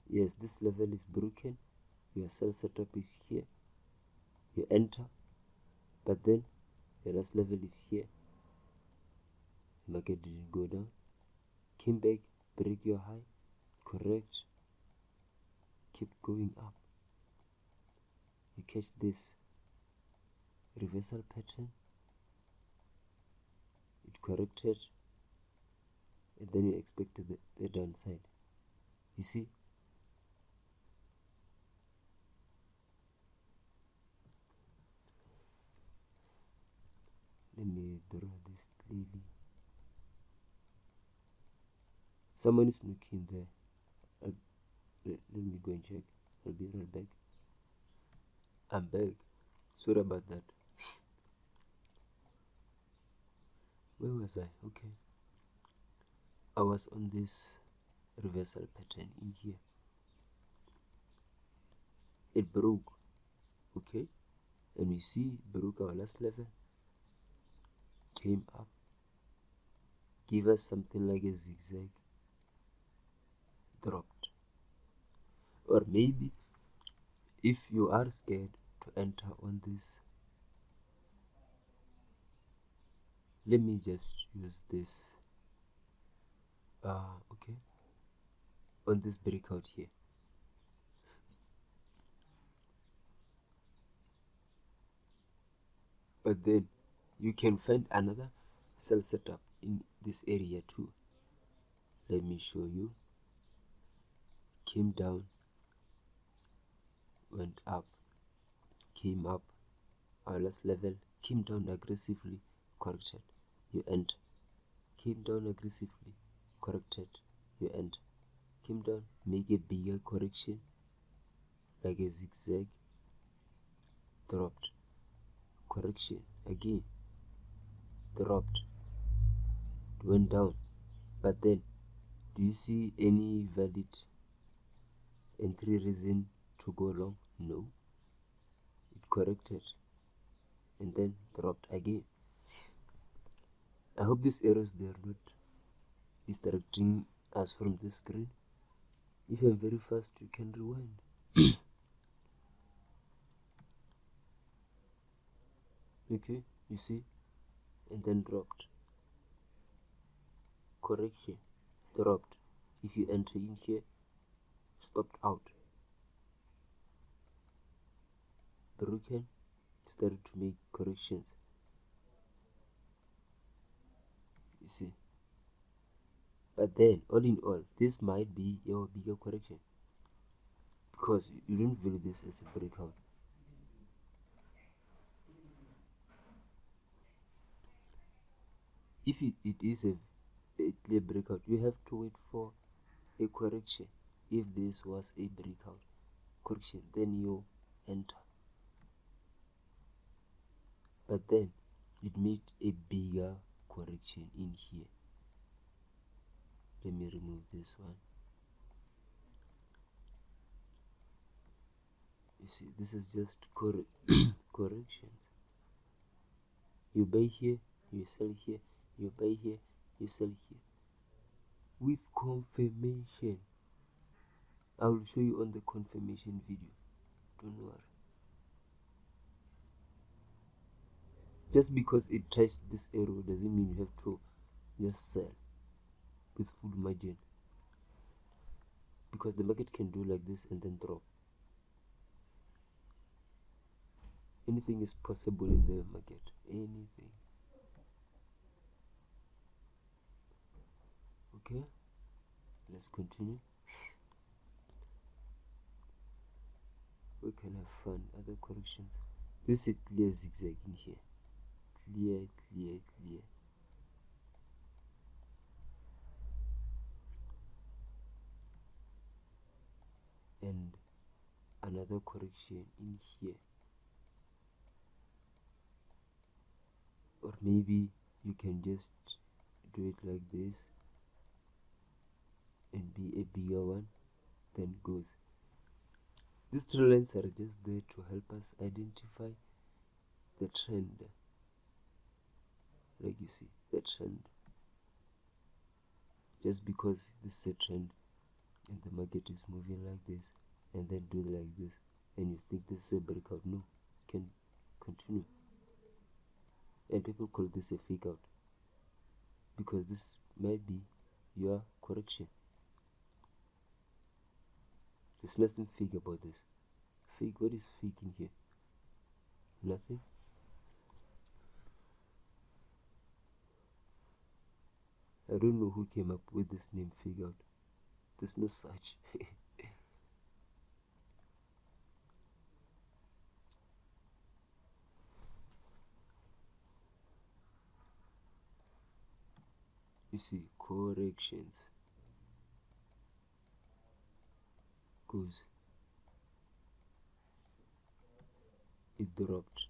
yes, this level is broken, your sell setup is here, you enter, but then your last level is here, the market didn't go down, came back, break your high, correct, keep going up, you catch this reversal pattern, it corrected, and then you expected the downside. You see, let me draw this clearly. Someone is looking there. Let me go and check. I'll be right back. I'm back. Sorry about that. Where was I? Okay. I was on this reversal pattern in here. It broke. Okay. And we see broke our last level. Came up. Give us something like a zigzag. Dropped. Or maybe if you are scared to enter on this, let me just use this okay, on this breakout here. But then you can find another sell setup in this area too. Let me show you. Came down, went up, came up, our last level, came down aggressively, corrected, you enter. Came down aggressively, corrected, you enter. Came down, make a bigger correction like a zigzag, dropped, correction again, dropped, went down. But then, do you see any valid entry reason to go long? No. It corrected and then dropped again. I hope these arrows, they are not distracting us from the screen. If I'm very fast, you can rewind. Okay, you see, and then dropped, correction, dropped. If you enter in here, stopped out, broken, started to make corrections. You see, but then all in all, this might be your bigger correction because you don't view this as a breakout. If it is a clear breakout, you have to wait for a correction. If this was a breakout correction, then you enter. But then it made a bigger correction in here. Let me remove this one. You see, this is just corrections. You buy here, you sell here, you buy here, you sell here, with confirmation. I will show you on the confirmation video, don't worry. Just because it touched this arrow doesn't mean you have to just sell with full margin, because the market can do like this and then drop. Anything is possible in the market, anything. Okay, let's continue. We can have fun. Other corrections. This is a clear zigzag in here. Clear. And another correction in here. Or maybe you can just do it like this and be a bigger one, then goes. These trend lines are just there to help us identify the trend. Like you see, the trend. Just because this is a trend and the market is moving like this and then do like this, and you think this is a breakout, no, you can continue. And people call this a fake out because this might be your correction. There's nothing fake about this. Fake, what is fake in here? Nothing. I don't know who came up with this name, fake out. There's no such. You see, corrections. Goes. It dropped.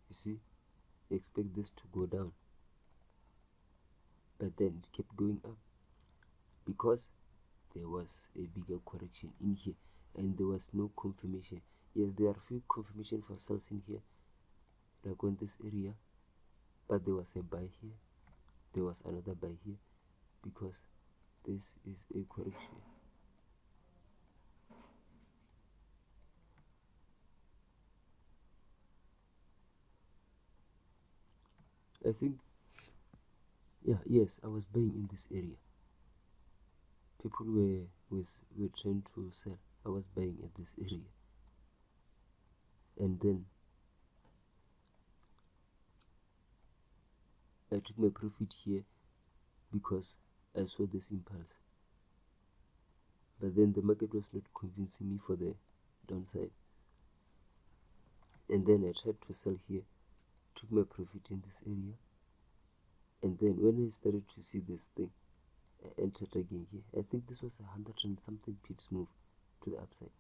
You see, expect this to go down, but then it kept going up because there was a bigger correction in here and there was no confirmation. Yes, there are few confirmation for sales in here, like on this area, but there was a buy here, there was another buy here, because this is a correction. I think, yes, I was buying in this area. People were trying to sell. I was buying at this area. and then I took my profit here because I saw this impulse, but then the market was not convincing me for the downside, and then I tried to sell here, took my profit in this area, and then when I started to see this thing, I entered again here. I think this was 100 and something pips move to the upside.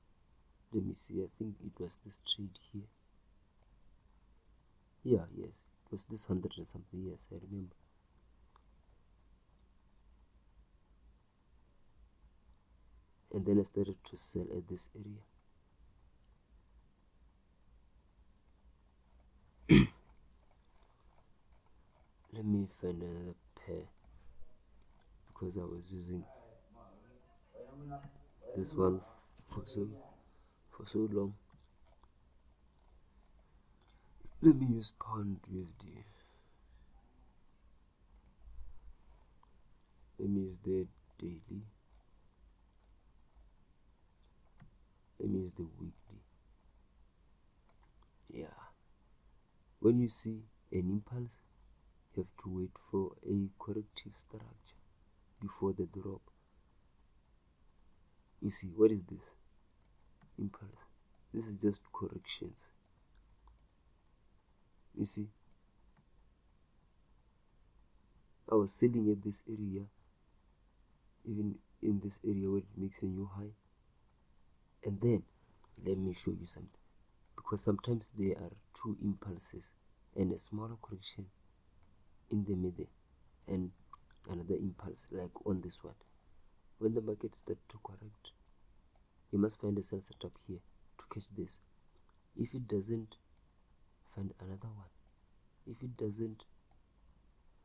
Let me see, I think it was this trade here. Yeah, yes, it was this 100 and something, yes, I remember. And then I started to sell at this area. Let me find another pair, because I was using this one for so long. Let me use pound USD. Let me use the daily. Let me use the weekly. Yeah. When you see an impulse, you have to wait for a corrective structure before the drop. You see, what is this? Impulse. This is just corrections. You see, I was selling at this area, even in this area where it makes a new high. And then let me show you something, because sometimes there are two impulses and a smaller correction in the middle and another impulse, like on this one. When the market starts to correct, you must find a sell setup here to catch this. If it doesn't, find another one. If it doesn't,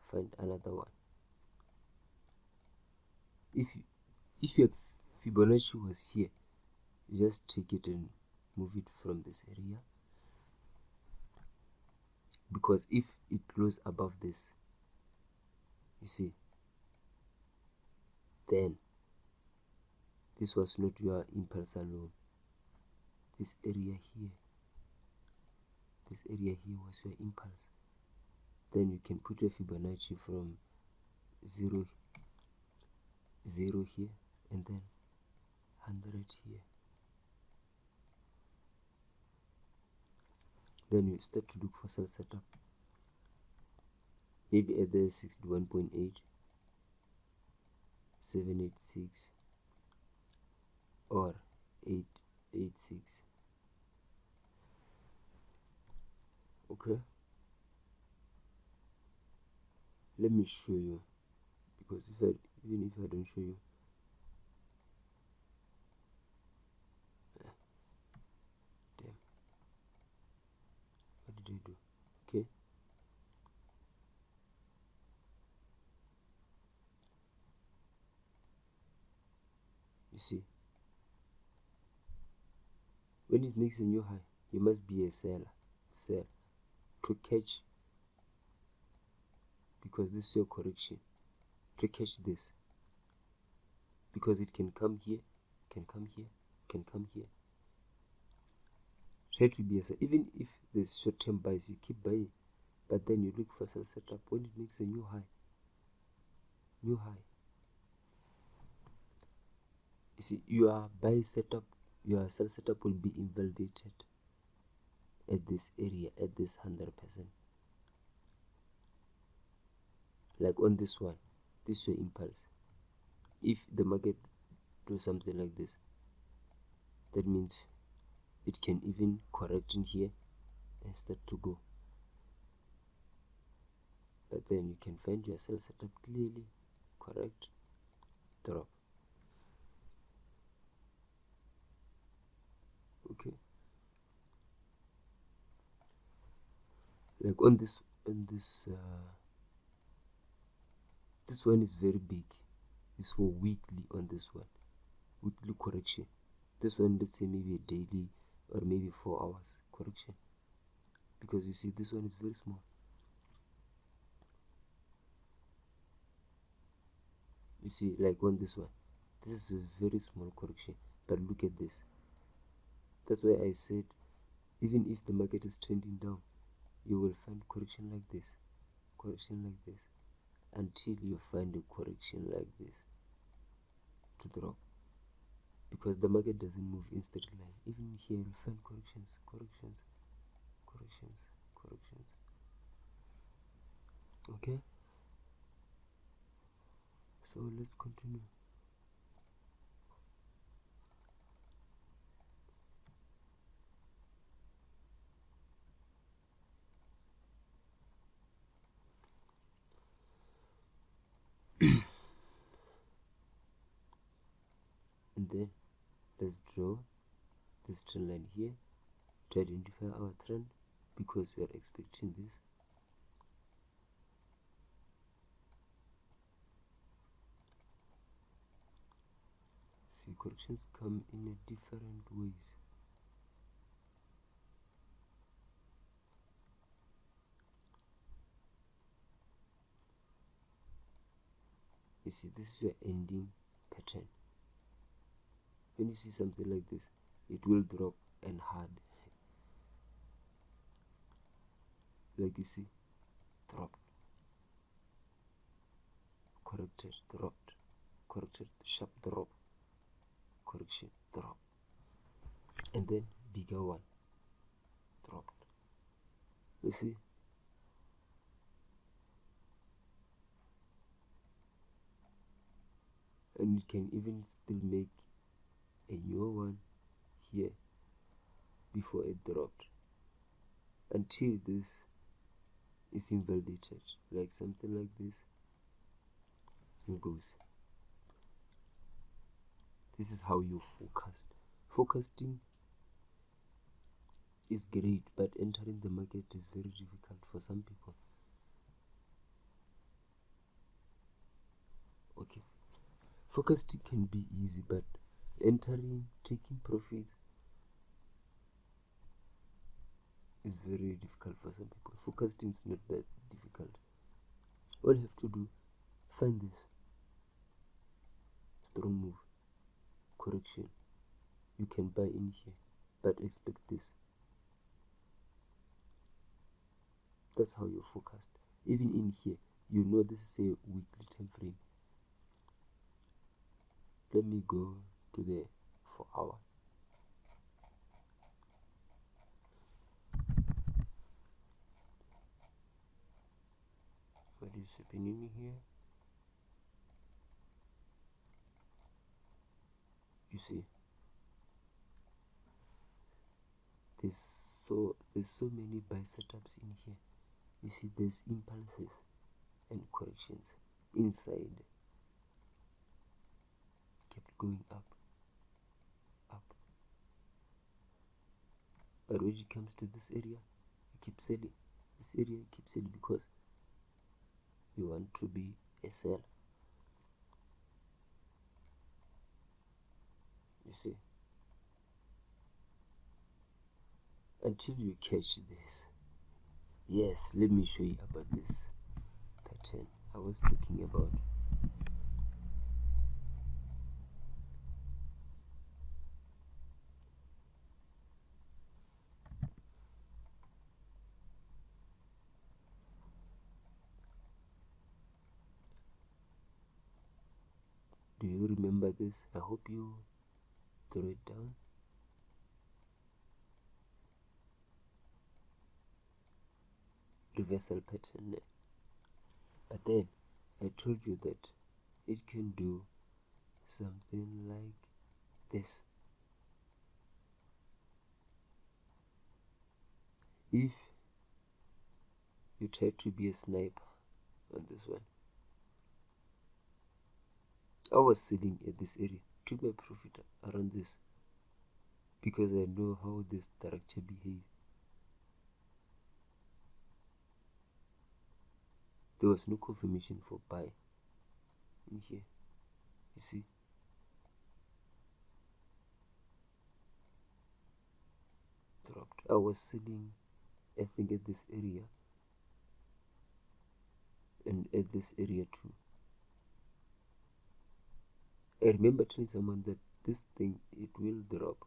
find another one. If your Fibonacci was here, you just take it and move it from this area, because if it closes above this, you see, then this was not your impulse alone. This area here was your impulse. Then you can put your Fibonacci from 0 here, and then 100 here. Then you start to look for sell setup, maybe at the 61.8, 786 or 886. Okay, let me show you, because even if I don't show you, damn, what did I do? Okay, you see, when it makes a new high, you must be a seller to catch, because this is your correction, to catch this, because it can come here, can come here, can come here. Try to be a seller. Even if there's short-term buys, you keep buying, but then you look for sell setup when it makes a new high. You see, your buy setup, your sell setup will be invalidated at this area, at this 100%. Like on this one, this is your impulse. If the market do something like this, that means it can even correct in here and start to go. But then you can find your sell setup clearly, correct, drop. Okay, like on this this one is very big. It's for weekly. On this one, weekly correction. This one, let's say maybe a daily or maybe 4 hours correction, because you see this one is very small. You see, like on this one, this is a very small correction, but look at this. That's why I said Even if the market is trending down, you will find correction like this, until you find a correction like this to drop, because the market doesn't move in straight line. Even here you'll find corrections. Okay, so let's continue. And then let's draw this trend line here to identify our trend, because we are expecting this. See, corrections come in a different ways. You see, this is your ending pattern. When you see something like this, it will drop and hard, like you see, dropped, corrected, dropped, corrected, sharp drop, correction, drop, and then bigger one, dropped. You see, and you can even still make a new one here before it dropped, until this is invalidated, like something like this, and goes. This is how you forecast. Forecasting is great, but entering the market is very difficult for some people. Okay, forecasting can be easy, but entering, taking profits is very difficult for some people. Forecasting is not that difficult. All you have to do, find this strong move, correction, you can buy in here, but expect this. That's how you forecast. Even in here, you know this is a weekly time frame. Let me go to the 4 hour. What is happening here? You see, there's so many buy setups in here. You see, there's impulses and corrections inside. Kept going up, but when it comes to this area, you keep selling. This area you keep selling because you want to be a seller. You see, until you catch this. Yes, let me show you about this pattern I was talking about. Do you remember this? I hope you draw it down. Reversal pattern. But then I told you that it can do something like this. If you try to be a sniper on this one, I was selling at this area, took my profit around this, because I know how this structure behaves. There was no confirmation for buy in here. You see, dropped. I was selling, I think, at this area and at this area too. I remember telling someone that this thing, it will drop,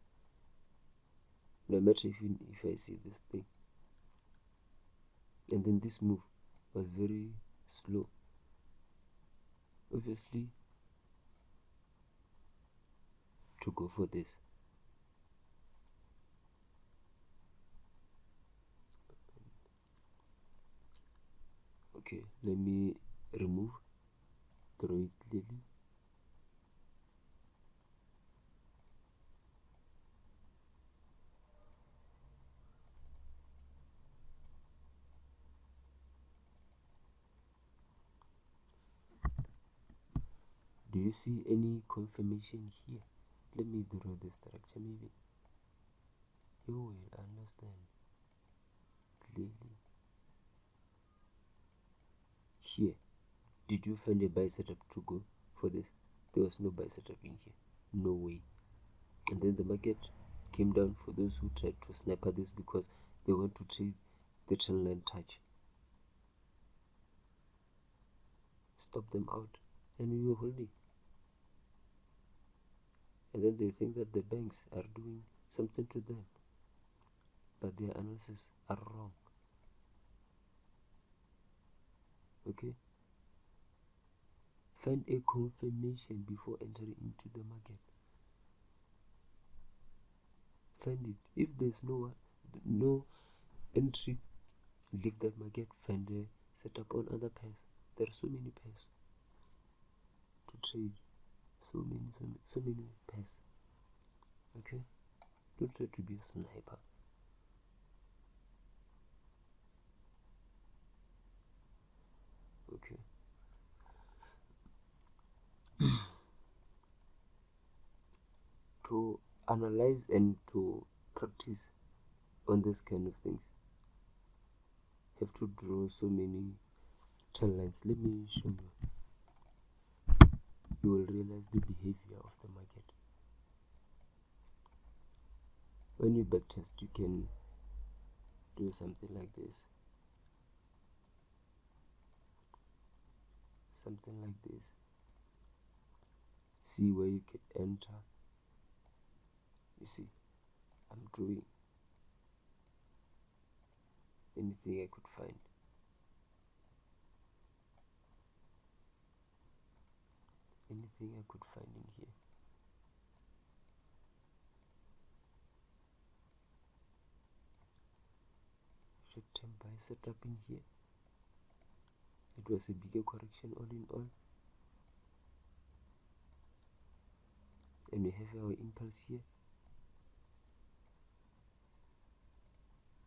no matter if I see this thing, and then this move was very slow, obviously to go for this. Okay, let me remove, draw it clearly. Do you see any confirmation here? Let me draw the structure, maybe you will understand clearly. Here, did you find a buy setup to go for this? There was no buy setup in here, no way. And then the market came down for those who tried to sniper this because they want to trade the trend line touch. Stop them out, and we were holding. And then they think that the banks are doing something to them, but their analysis are wrong. Okay, find a confirmation before entering into the market. Find it. If there's no entry, leave that market. Find a setup on other pairs. There are so many pairs to trade, so many pairs. Okay, don't try to be a sniper. Okay. To analyze and to practice on this kind of things, have to draw so many trend lines. Let me show you. You will realize the behavior of the market. When you backtest, you can do something like this. Something like this. See where you can enter. You see, I'm drawing anything I could find. Anything I could find in here. Short-term buy setup in here. It was a bigger correction all in all. And we have our impulse here.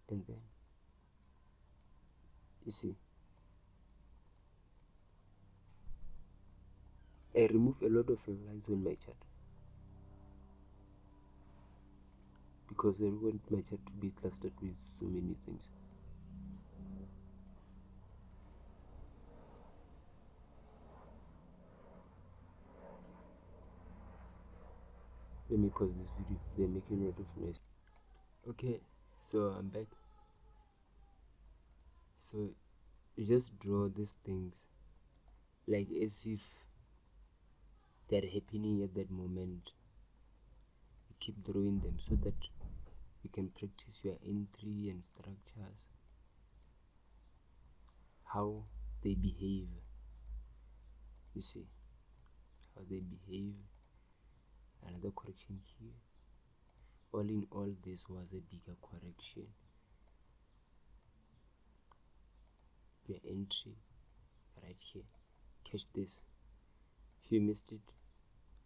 And then, you see, I remove a lot of lines on my chart because I want my chart to be clustered with so many things. Let me pause this video, they're making a lot of noise. Okay, so I'm back. So you just draw these things like as if they're happening at that moment. You keep drawing them so that you can practice your entry and structures, how they behave. You see how they behave. Another correction here. All in all, this was a bigger correction. Your entry right here, catch this. If you missed it,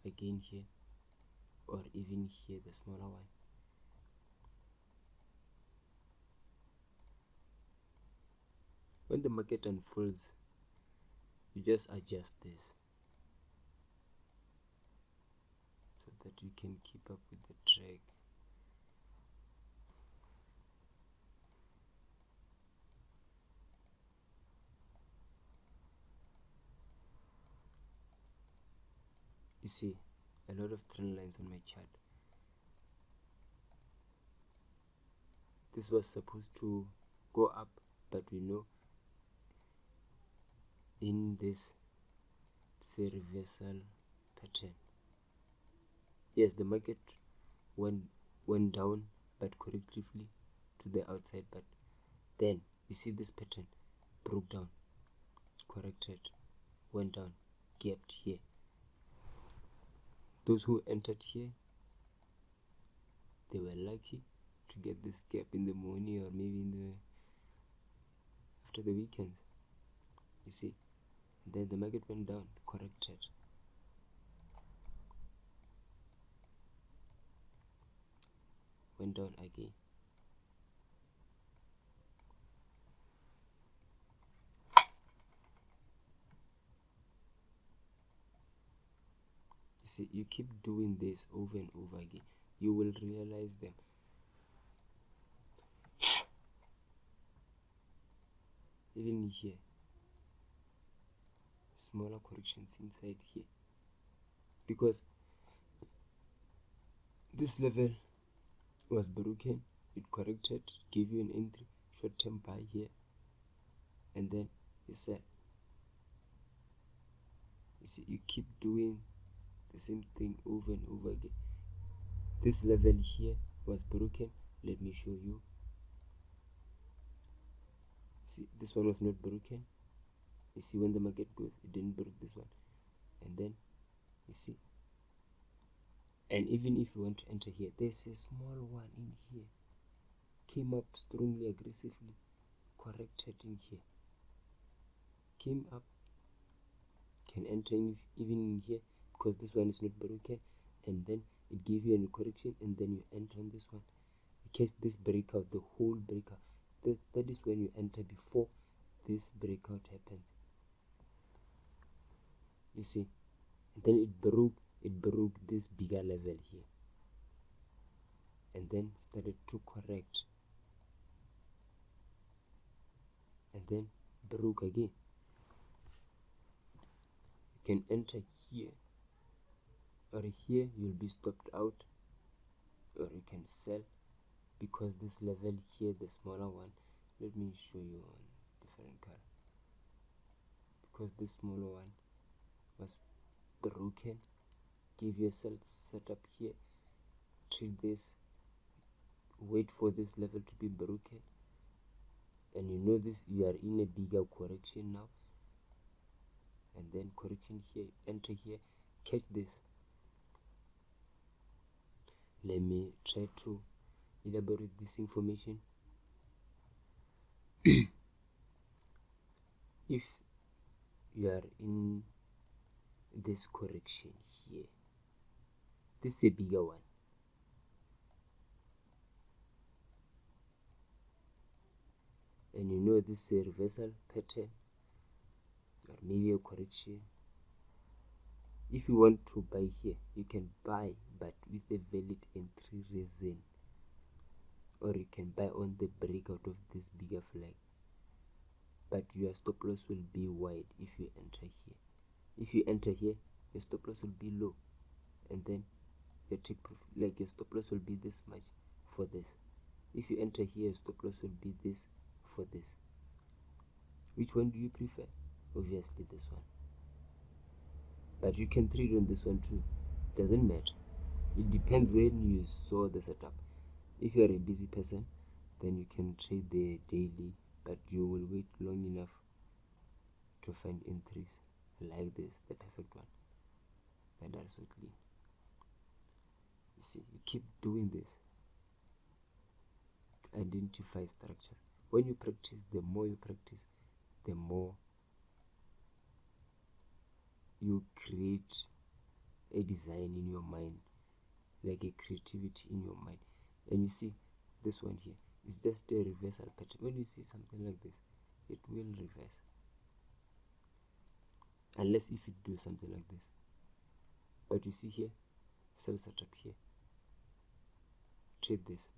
again here, or even here, the smaller one. When the market unfolds, you just adjust this so that you can keep up with the track. You see a lot of trend lines on my chart. This was supposed to go up, but we know in this it's a reversal pattern. Yes, the market went down but correctively to the outside. But then you see this pattern broke down, corrected, went down, gapped here. Those who entered here, they were lucky to get this gap in the morning or maybe after the weekend. You see, then the market went down, corrected, went down again. You see, you keep doing this over and over again, you will realize them. Even here, smaller corrections inside here, because this level was broken, it corrected, gave you an entry, short-term buy here, and then you sell. You see, you keep doing the same thing over and over again. This level here was broken. Let me show you. See, this one was not broken. You see, when the market goes, it didn't break this one, and then you see, and even if you want to enter here, there's a small one in here, came up strongly, aggressively, corrected in here, came up, can enter in even in here, because this one is not broken, and then it gave you a correction, and then you enter on this one. In case this breakout, the whole breakout, that is when you enter before this breakout happens. You see, and then it broke this bigger level here, and then started to correct, and then broke again. You can enter here, or here you'll be stopped out, or you can sell, because this level here, the smaller one, let me show you on different color, because this smaller one was broken. Give yourself setup here, trade this, wait for this level to be broken, and you know this, you are in a bigger correction now, and then correction here, enter here, catch this. Let me try to elaborate this information. If you are in this correction here, this is a bigger one, and you know this is a reversal pattern or maybe a correction. If you want to buy here, you can buy, but with a valid entry reason, or you can buy on the breakout of this bigger flag, but your stop loss will be wide if you enter here. If you enter here, your stop loss will be low, and then your take profit, like your stop loss will be this much for this. If you enter here, your stop loss will be this for this. Which one do you prefer? Obviously this one, but you can trade on this one too, doesn't matter. It depends when you saw the setup. If you are a busy person, then you can trade the daily, but you will wait long enough to find entries like this, the perfect one, that are so clean. You see, you keep doing this to identify structure. When you practice, the more you practice, the more you create a design in your mind, like a creativity in your mind. And you see, this one here is just a reversal pattern. When you see something like this, it will reverse, unless if you do something like this. But you see here, sell setup here, trade this.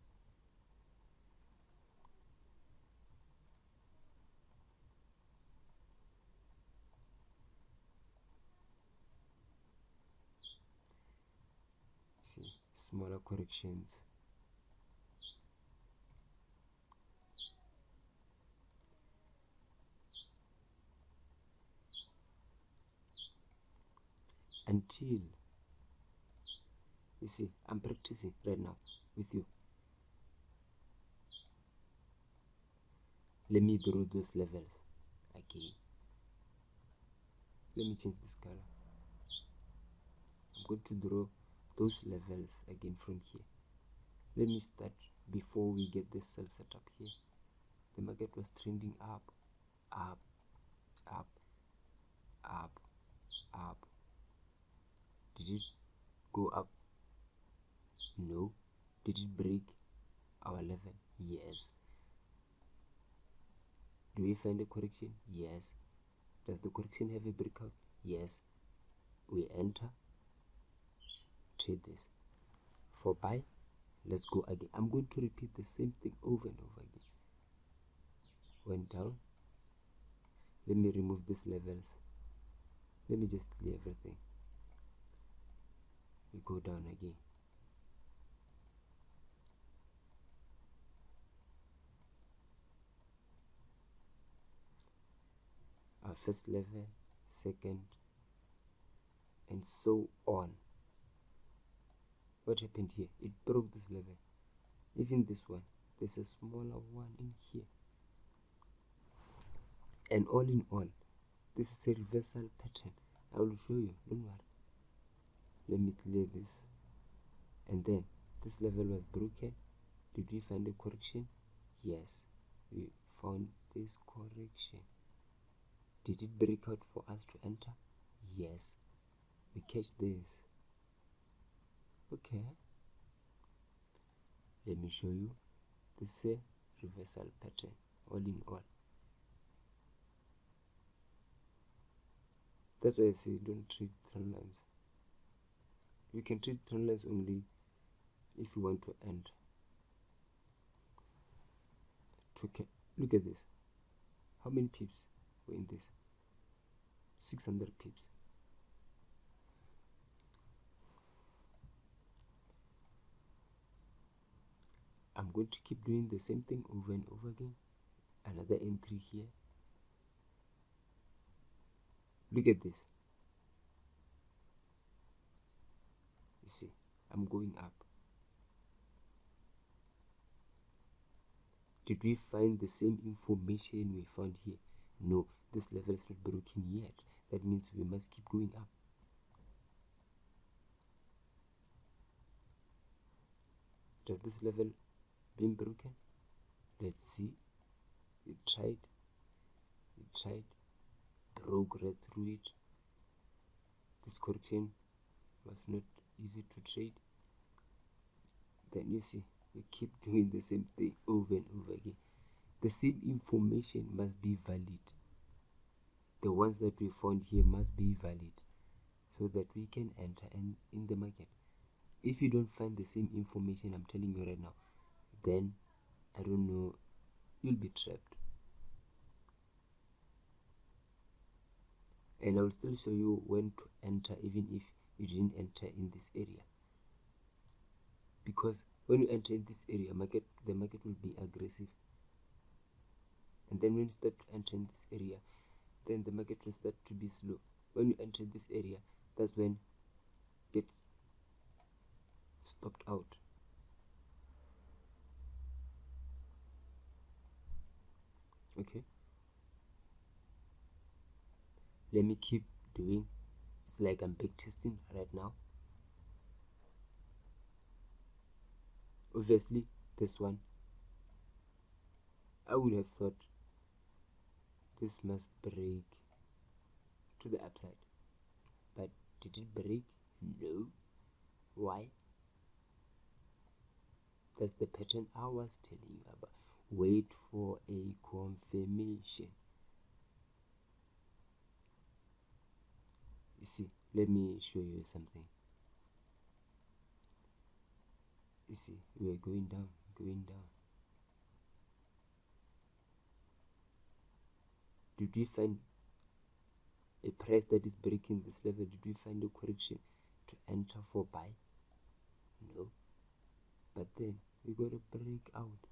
See, smaller corrections. Until, you see, I'm practicing right now with you. let me draw those levels again. Let me change this color. I'm going to draw those levels again from here. Let me start before we get this cell set up here. The market was trending up, up, up, up, up. Did it go up? No. Did it break our level? Yes. Do we find a correction? Yes. Does the correction have a breakout? Yes. We enter, trade this. For buy, let's go again. I'm going to repeat the same thing over and over again. Went down. Let me remove these levels. Let me just clear everything. We go down again. Our first level, second, and so on. What happened here? It broke this level. Even this one, there's a smaller one in here. And all in all, this is a reversal pattern. I will show you, don't worry. Let me clear this. And then this level was broken. Did we find a correction? Yes, we found this correction. Did it break out for us to enter? Yes. We catch this. Okay. Let me show you. This is a reversal pattern, all in all. That's why I say don't trade trend lines. You can trade trend lines only if you want to enter. Okay. Look at this. How many pips were in this? 600 pips. I'm going to keep doing the same thing over and over again. Another entry here. Look at this. You see, I'm going up. Did we find the same information we found here? No, this level is not broken yet. That means we must keep going up. Does this level been broken? Let's see. It tried, broke right through it. This correction was not easy to trade. Then you see, we keep doing the same thing over and over again. The same information must be valid. The ones that we found here must be valid so that we can enter in the market. If you don't find the same information I'm telling you right now, then I don't know, you'll be trapped. And I will still show you when to enter even if you didn't enter in this area. Because when you enter in this area, the market will be aggressive. And then when you start to enter in this area, then the market will start to be slow. When you enter this area, that's when it gets stopped out. Okay. Let me keep doing. It's like I'm back testing right now. Obviously, this one, I would have thought this must break to the upside. But did it break? No. Why? That's the pattern I was telling you about. Wait for a confirmation. You see, let me show you something. You see, we are going down. Did we find a price that is breaking this level? Did we find a correction to enter for buy? No. But then we got a break out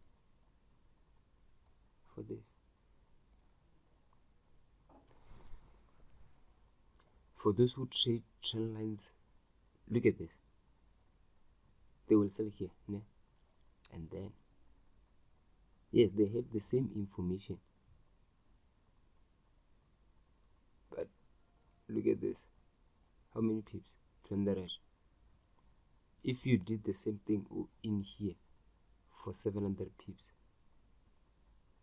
for this. For those who trade trend lines, look at this. They will sell here, né? And then, yes, they have the same information. Look at this. How many pips? 200. If you did the same thing in here for 700 pips,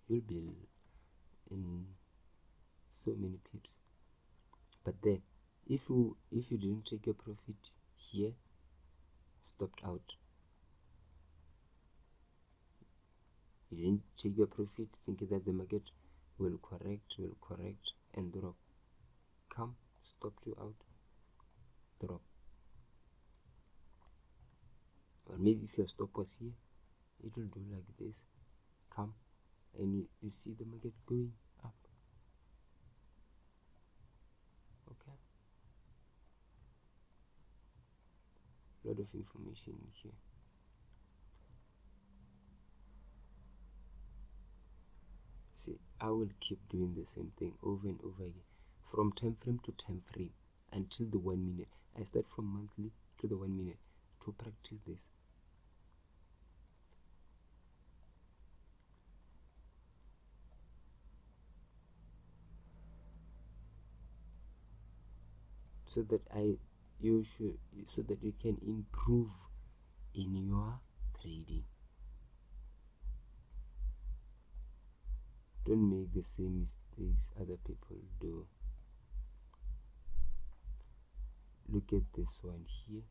you'll be in so many pips. But then if you didn't take your profit here, stopped out, you didn't take your profit thinking that the market will correct and drop, come, stopped you out, drop. Or maybe if your stop was here, it will do like this, come, and you see the market going up. Okay, a lot of information in here. See, I will keep doing the same thing over and over again, from time frame to time frame until the 1 minute. I start from monthly to the 1 minute to practice this. So that you can improve in your trading. Don't make the same mistakes other people do. Look at this one here,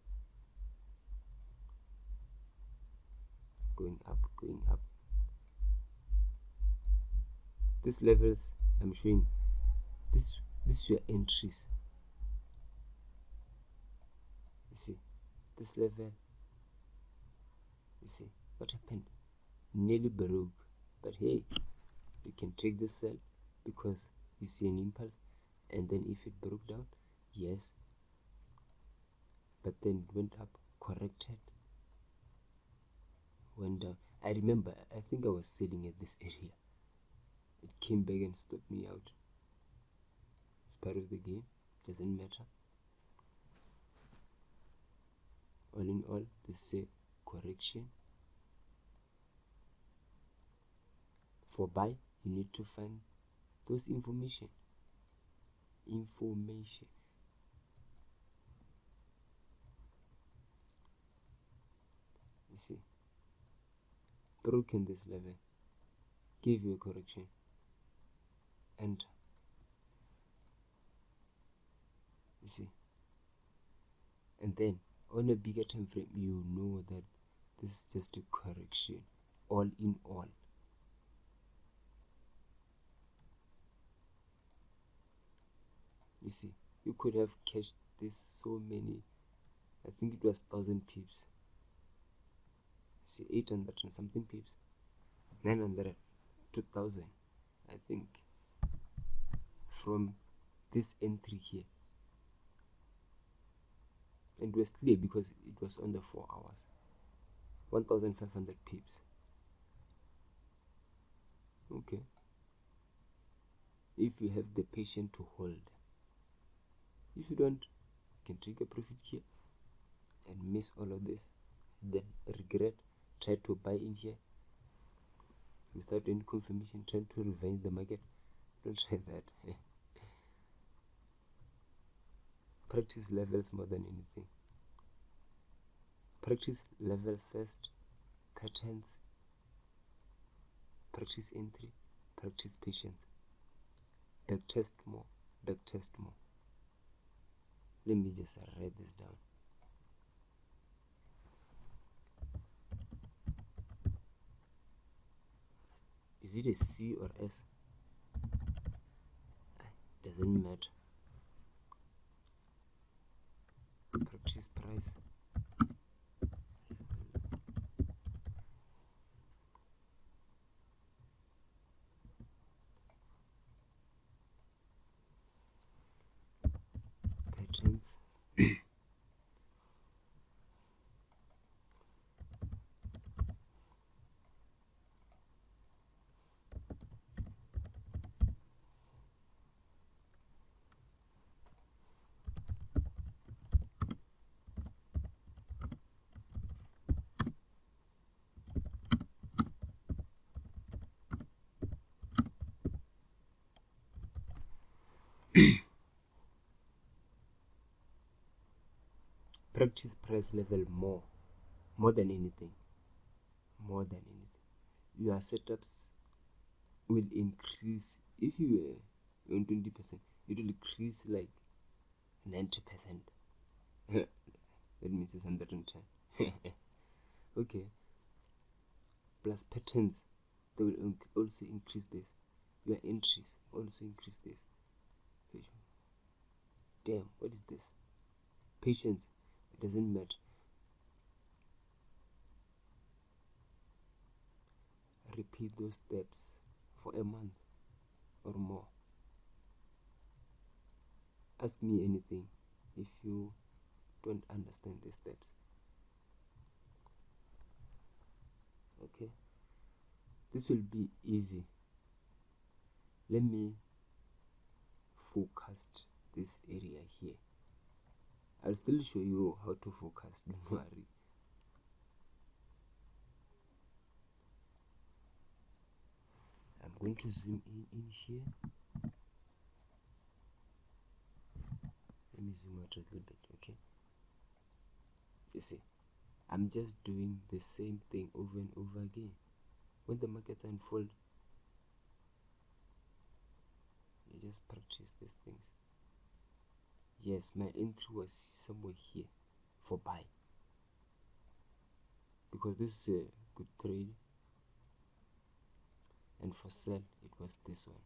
going up. These levels I'm showing, this is your entries. You see this level, you see what happened, nearly broke, but hey, you can take this sell because you see an impulse, and then if it broke down, yes, but then it went up, corrected, went down. I remember, I think I was selling at this area, it came back and stopped me out. It's part of the game, doesn't matter. All in all, this is a correction. For buy, you need to find those information. You see, broken this level, give you a correction, enter. You see, and then on a bigger time frame, you know that this is just a correction, all in all. You see, you could have cashed this so many, I think it was 1000 pips. See, 800 and something pips, 900, 2000, I think, from this entry here. And it was clear because it was under 4 hours. 1500 pips. Okay, if you have the patience to hold. If you don't, you can take a profit here and miss all of this, then regret, try to buy in here without any confirmation, try to revenge the market. Don't try that. Practice levels more than anything. Practice levels first, patterns, practice entry, practice patience, backtest more. Let me just write this down. Is it a C or S? Doesn't matter. Practice price. Patterns. practice price level more than anything. Your setups will increase. If you were on 20%, it will increase like 90%. That means it's 110. Okay. Plus patterns, they will also increase this. Your entries also increase this. Damn, what is this? Patience, it doesn't matter. Repeat those steps for a month or more. Ask me anything if you don't understand the steps. Okay, this will be easy. Let me forecast this area here. I'll still show you how to forecast, don't worry. I'm going to zoom in here. Let me zoom out a little bit, okay? You see, I'm just doing the same thing over and over again. When the markets unfold, you just practice these things. Yes, my entry was somewhere here for buy, because this is a good trade, and for sell it was this one.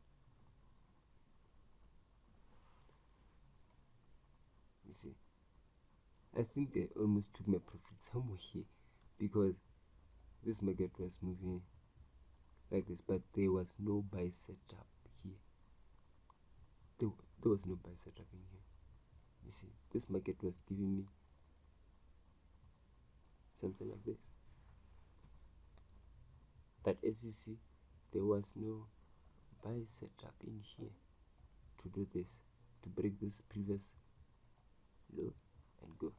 You see, I think I almost took my profit somewhere here, because this market was moving like this, but there was no buy setup here. There was no buy setup in here. You see, this market was giving me something like this, but as you see, there was no buy setup in here to do this, to break this previous low and go.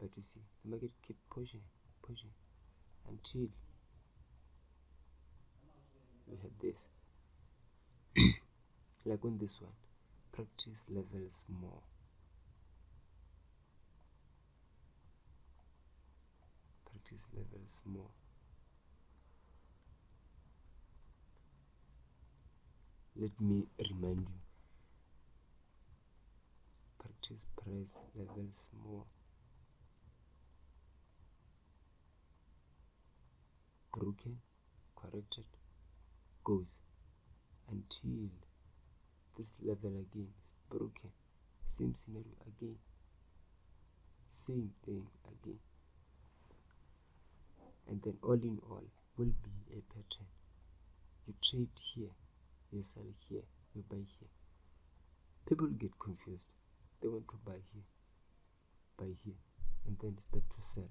But you see, the market kept pushing until we had this. Like on this one, practice levels more. Practice levels more. Let me remind you, practice price levels more. Broken, corrected, goes until this level again is broken. Same scenario again, same thing again, and then all in all will be a pattern. You trade here, you sell here, you buy here. People get confused. They want to buy here, and then start to sell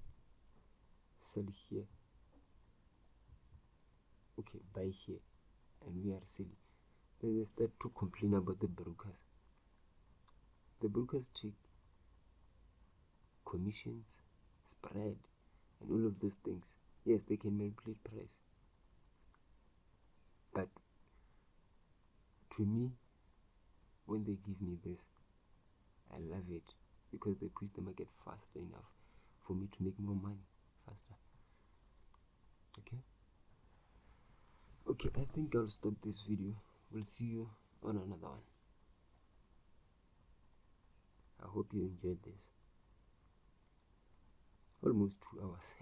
here. Okay, buy here, and we are selling. Then they start to complain about the brokers. The brokers take commissions, spread, and all of those things. Yes, they can manipulate price, but to me, when they give me this, I love it, because they push the market fast enough for me to make more money faster. Okay, I think I'll stop this video. We'll see you on another one. I hope you enjoyed this. Almost 2 hours.